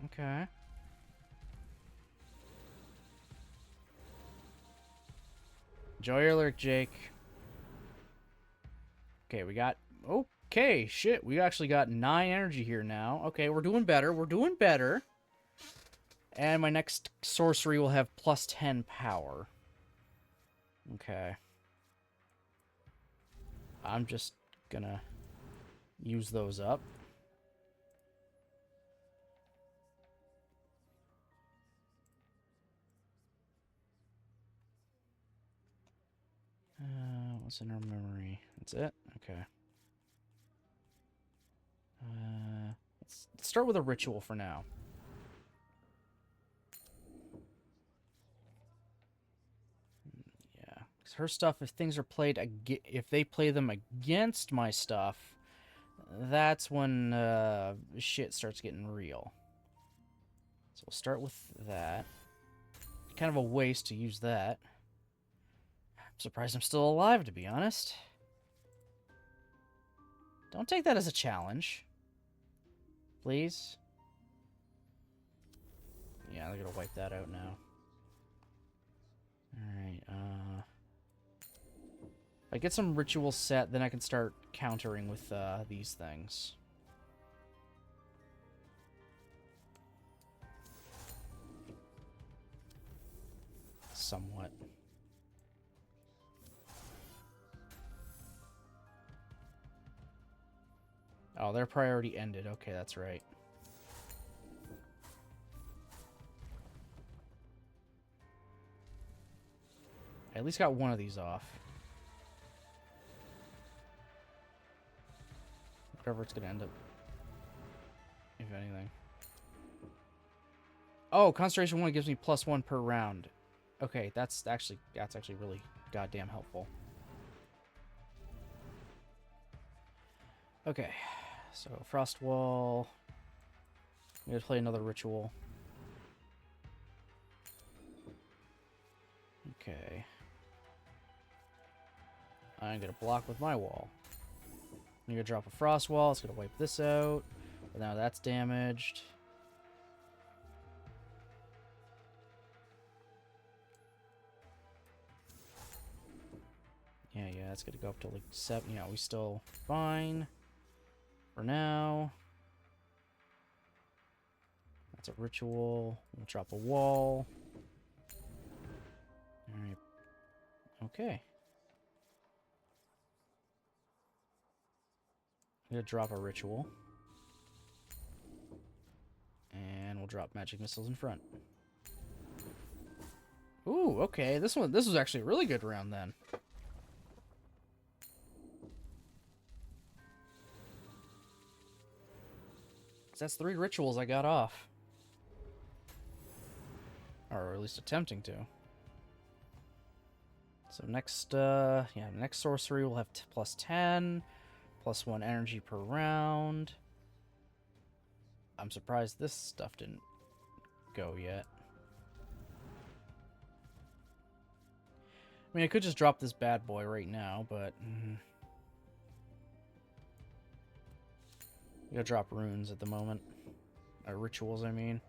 Okay. Enjoy your lurk, Jake. Okay, we got... Oh, Okay, shit, we actually got 9 energy here now. Okay, we're doing better. We're doing better. And my next sorcery will have plus 10 power. Okay. I'm just gonna use those up. What's in our memory? That's it? Okay. Let's start with a ritual for now. Yeah, because her stuff, if things are played, if they play them against my stuff, that's when shit starts getting real. So we'll start with that. Kind of a waste to use that. I'm surprised I'm still alive, to be honest. Don't take that as a challenge. Please. Yeah, they're gonna wipe that out now. Alright, if I get some rituals set, then I can start countering with these things. Somewhat. Oh, their priority ended. Okay, that's right. I at least got one of these off. Whatever it's gonna end up. If anything. Oh, concentration 1 gives me +1 per round. Okay, that's actually really goddamn helpful. Okay, so Frost Wall. I'm gonna play another ritual. Okay. I'm gonna block with my wall. I'm gonna drop a Frost Wall. It's gonna wipe this out. But now that's damaged. Yeah, it's gonna go up to like 7. Yeah, we still fine for now. That's a ritual. We'll drop a wall. Alright. Okay. I'm gonna drop a ritual. And we'll drop magic missiles in front. Ooh, okay. This was actually a really good round then. That's 3 rituals I got off. Or at least attempting to. So next, next sorcery will have +10, +1 energy per round. I'm surprised this stuff didn't go yet. I mean, I could just drop this bad boy right now, but... I gotta drop runes at the moment. Rituals, I mean.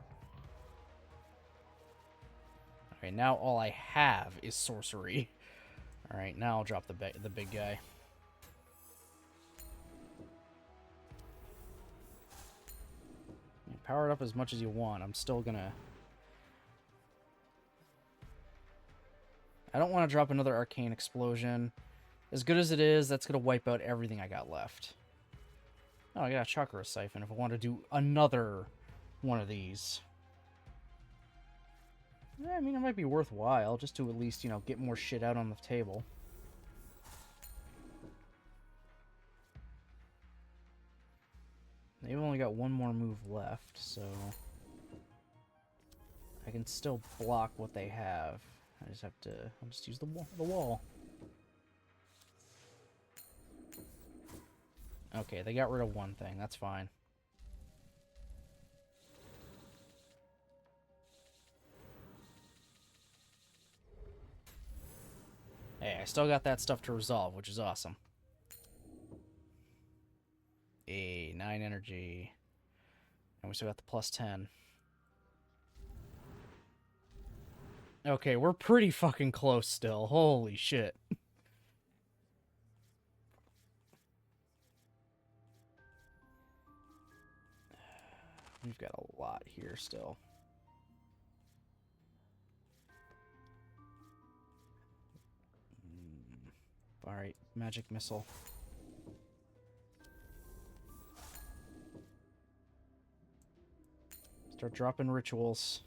Okay, now all I have is sorcery. Alright, now I'll drop the big guy. Power it up as much as you want. I'm still gonna... I don't want to drop another Arcane Explosion. As good as it is, that's gonna wipe out everything I got left. Oh, I got a Chakra Siphon if I want to do another one of these. I mean, it might be worthwhile just to at least, you know, get more shit out on the table. They've only got one more move left, so... I can still block what they have. I just have to... I'll just use the wall. Okay, they got rid of one thing. That's fine. Hey, I still got that stuff to resolve, which is awesome. 9 energy. And we still got the +10. Okay, we're pretty fucking close still. Holy shit. We've got a lot here still. Alright, magic missile. Start dropping rituals.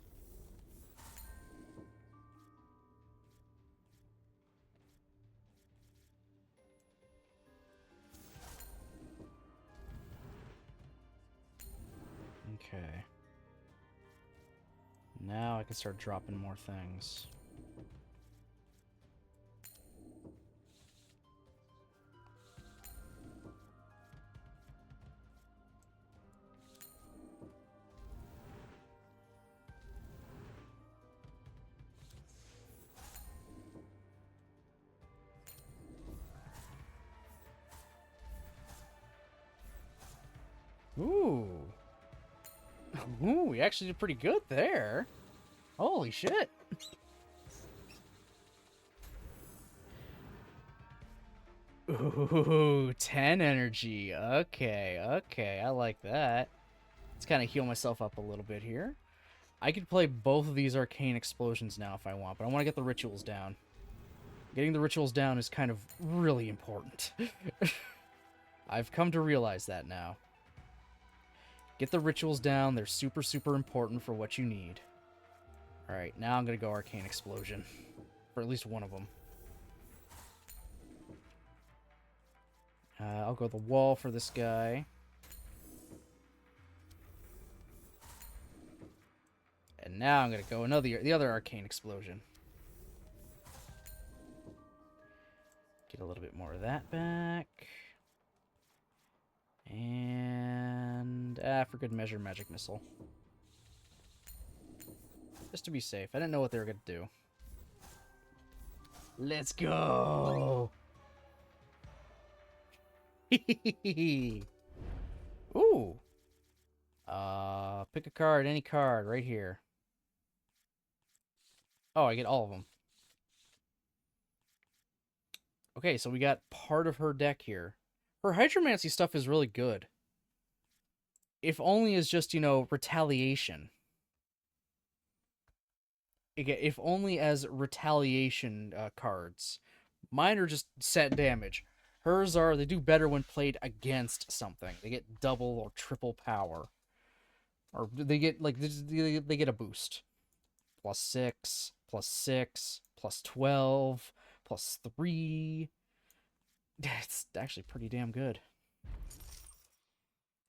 Okay. Now I can start dropping more things. Ooh. Ooh, we actually did pretty good there. Holy shit. Ooh, 10 energy. Okay, okay. I like that. Let's kind of heal myself up a little bit here. I could play both of these arcane explosions now if I want, but I want to get the rituals down. Getting the rituals down is kind of really important. I've come to realize that now. Get the rituals down. They're super, super important for what you need. Alright, now I'm going to go Arcane Explosion. For at least one of them. I'll go the wall for this guy. And now I'm going to go the other Arcane Explosion. Get a little bit more of that back. And, for good measure, Magic Missile. Just to be safe. I didn't know what they were going to do. Let's go! Ooh! Pick a card, any card, right here. Oh, I get all of them. Okay, so we got part of her deck here. Her Hydromancy stuff is really good. If only as just, you know, retaliation. If only as retaliation cards. Mine are just set damage. Hers are, they do better when played against something. They get double or triple power. Or they get, like, they get a boost. +6, +6, +12, +3. It's actually pretty damn good.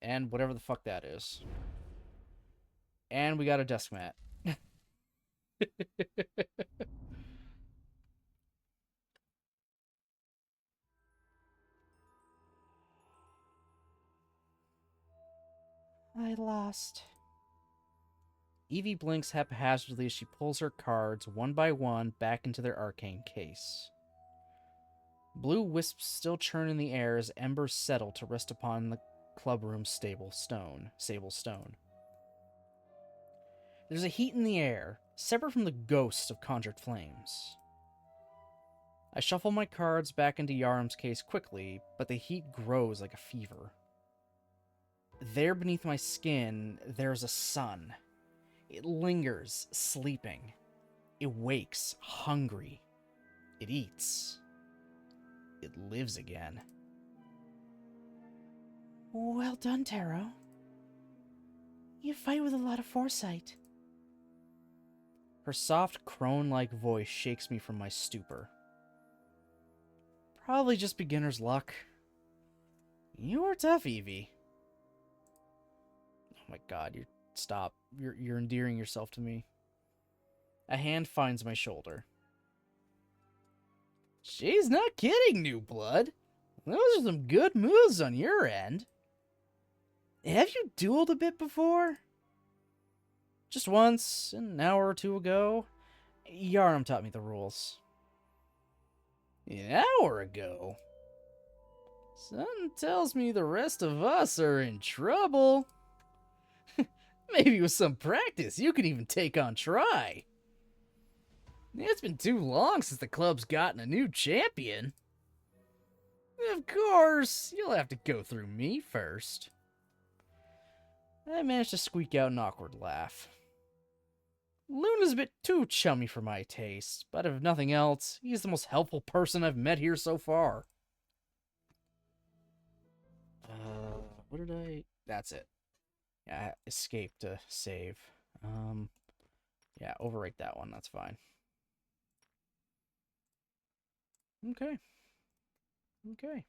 And whatever the fuck that is. And we got a desk mat. I lost. Evie blinks haphazardly as she pulls her cards one by one back into their arcane case. Blue wisps still churn in the air as embers settle to rest upon the clubroom's sable stone. There's a heat in the air, separate from the ghosts of conjured flames. I shuffle my cards back into Yaram's case quickly, but the heat grows like a fever. There beneath my skin, there's a sun. It lingers, sleeping. It wakes, hungry. It eats. It lives again. Well done, Taro. You fight with a lot of foresight. Her soft, crone-like voice shakes me from my stupor. Probably just beginner's luck. You are tough, Evie. Oh my god, stop. You're endearing yourself to me. A hand finds my shoulder. She's not kidding, new blood. Those are some good moves on your end. Have you dueled a bit before? Just once, an hour or two ago. Yaram taught me the rules. An hour ago? Something tells me the rest of us are in trouble. Maybe with some practice, you could even take on Try. It's been too long since the club's gotten a new champion. Of course, you'll have to go through me first. I managed to squeak out an awkward laugh. Luna's a bit too chummy for my taste, but if nothing else, he's the most helpful person I've met here so far. What did I... That's it. Yeah, I escaped to save. Yeah, overwrite that one, that's fine. Okay. Okay.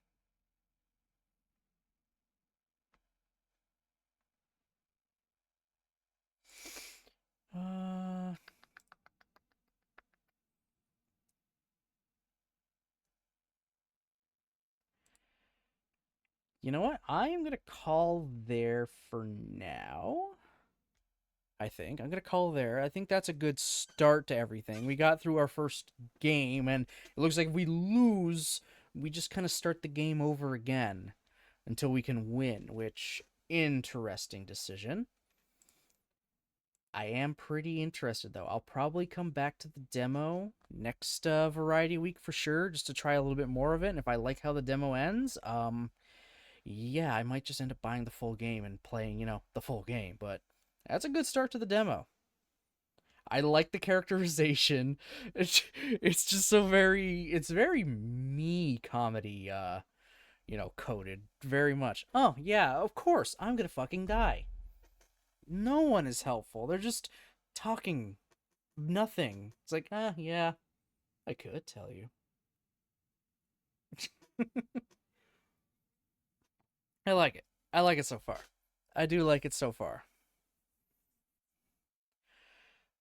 You know what? I am going to call there for now. I think. I'm going to call there. I think that's a good start to everything. We got through our first game, and it looks like if we lose, we just kind of start the game over again until we can win, which, interesting decision. I am pretty interested, though. I'll probably come back to the demo next Variety Week for sure, just to try a little bit more of it, and if I like how the demo ends, yeah, I might just end up buying the full game and playing, the full game, but that's a good start to the demo. I like the characterization. It's just so it's very me comedy, coded very much. Oh, yeah, of course, I'm gonna fucking die. No one is helpful. They're just talking nothing. It's like, yeah, I could tell you. I like it. I like it so far. I do like it so far.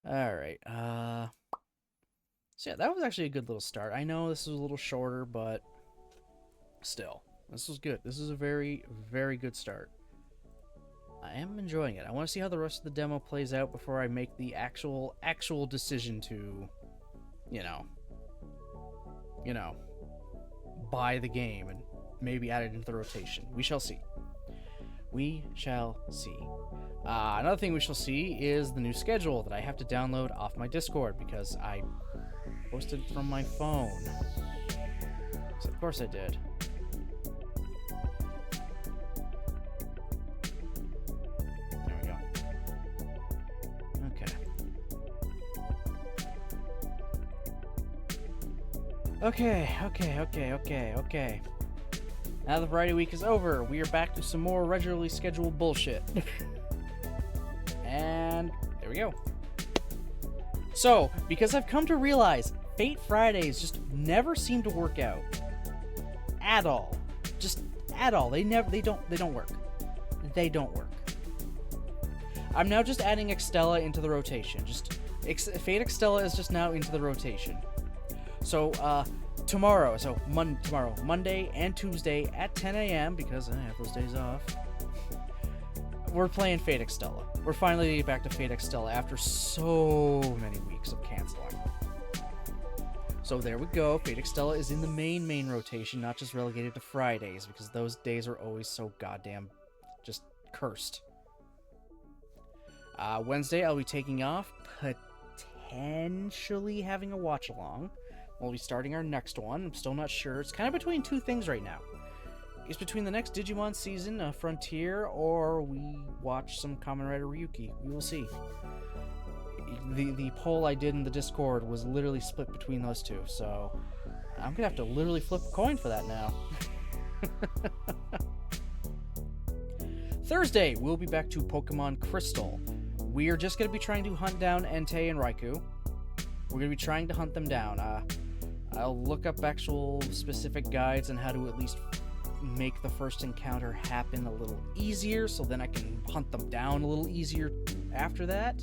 Alright, so yeah, that was actually a good little start. I know this was a little shorter, but still, this was good. This is a very, very good start. I am enjoying it. I want to see how the rest of the demo plays out before I make the actual decision to, buy the game and maybe add it into the rotation. We shall see. We shall see. Another thing we shall see is the new schedule that I have to download off my Discord because I posted from my phone. So of course I did. There we go. Okay. Now the Variety Week is over, we are back to some more regularly scheduled bullshit. And there we go. So, because I've come to realize Fate Fridays just never seem to work out. At all. Just at all. They don't work. They don't work. I'm now just adding Extella into the rotation. Fate Extella is just now into the rotation. So, tomorrow, Monday and Tuesday at 10 a.m., because I have those days off, we're playing Fate Extella. We're finally back to Fate Extella after so many weeks of canceling. So there we go. Fate Extella is in the main rotation, not just relegated to Fridays, because those days are always so goddamn just cursed. Wednesday, I'll be taking off, potentially having a watch-along. We'll be starting our next one. I'm still not sure. It's kind of between two things right now. It's between the next Digimon season, Frontier, or we watch some Kamen Rider Ryuki. We will see. The poll I did in the Discord was literally split between those two, so I'm gonna have to literally flip a coin for that now. Thursday, we'll be back to Pokemon Crystal. We are just gonna be trying to hunt down Entei and Raikou. We're gonna be trying to hunt them down. I'll look up actual specific guides on how to at least make the first encounter happen a little easier, so then I can hunt them down a little easier after that.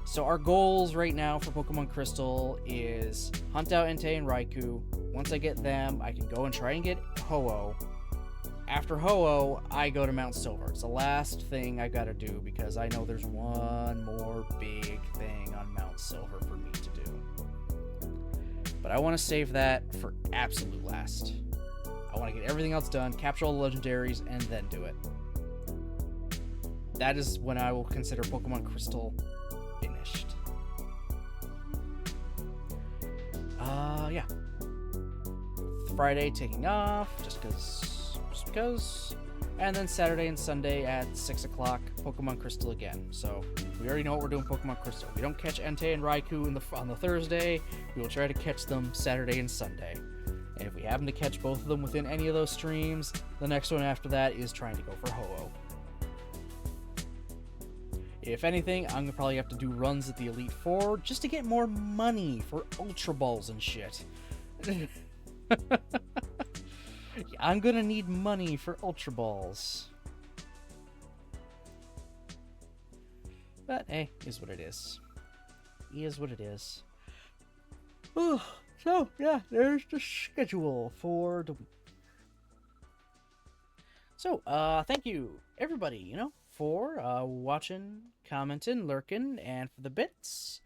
So our goals right now for Pokemon Crystal is hunt out Entei and Raikou. Once I get them, I can go and try and get Ho-Oh. After Ho-Oh, I go to Mount Silver. It's the last thing I gotta do because I know there's one more big thing on Mount Silver for me to do. But I want to save that for absolute last. I want to get everything else done, capture all the legendaries, and then do it. That is when I will consider Pokemon Crystal finished. Yeah. Friday taking off, just because. And then Saturday and Sunday at 6 o'clock, Pokemon Crystal again. So we already know what we're doing Pokemon Crystal. We don't catch Entei and Raikou on the Thursday. We will try to catch them Saturday and Sunday. And if we happen to catch both of them within any of those streams, the next one after that is trying to go for Ho-Oh. If anything, I'm going to probably have to do runs at the Elite Four just to get more money for Ultra Balls and shit. I'm gonna need money for Ultra Balls. But hey, is what it is. Is what it is. Oh, so yeah, there's the schedule for the week. So, thank you, everybody, for watching, commenting, lurking, and for the bits.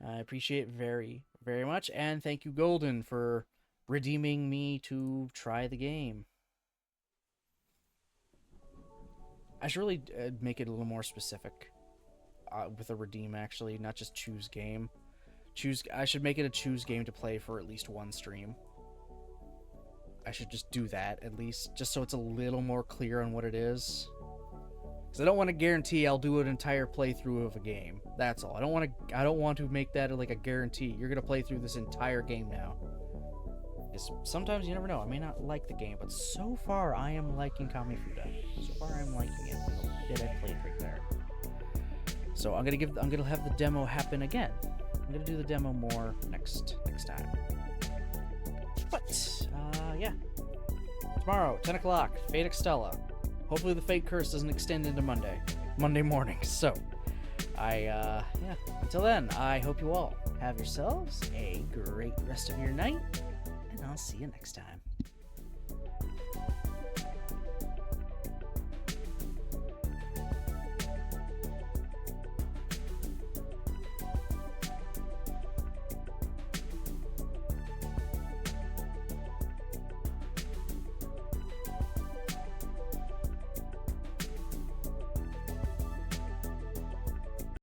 I appreciate it very, very much. And thank you, Golden, for redeeming me to try the game. I should really make it a little more specific with a redeem, actually, not just choose game. I should make it a choose game to play for at least one stream. I should just do that, at least, just so it's a little more clear on what it is. Because I don't want to guarantee I'll do an entire playthrough of a game. That's all. I don't want to make that like a guarantee. You're gonna play through this entire game now. Sometimes you never know. I may not like the game, but so far I am liking Kamifuda. So far I'm liking it. The bit I played right there. So I'm gonna have the demo happen again. I'm gonna do the demo more next time. But yeah. Tomorrow, 10 o'clock, Fate Extella. Hopefully the Fate Curse doesn't extend into Monday morning. So yeah. Until then, I hope you all have yourselves a great rest of your night. I'll see you next time.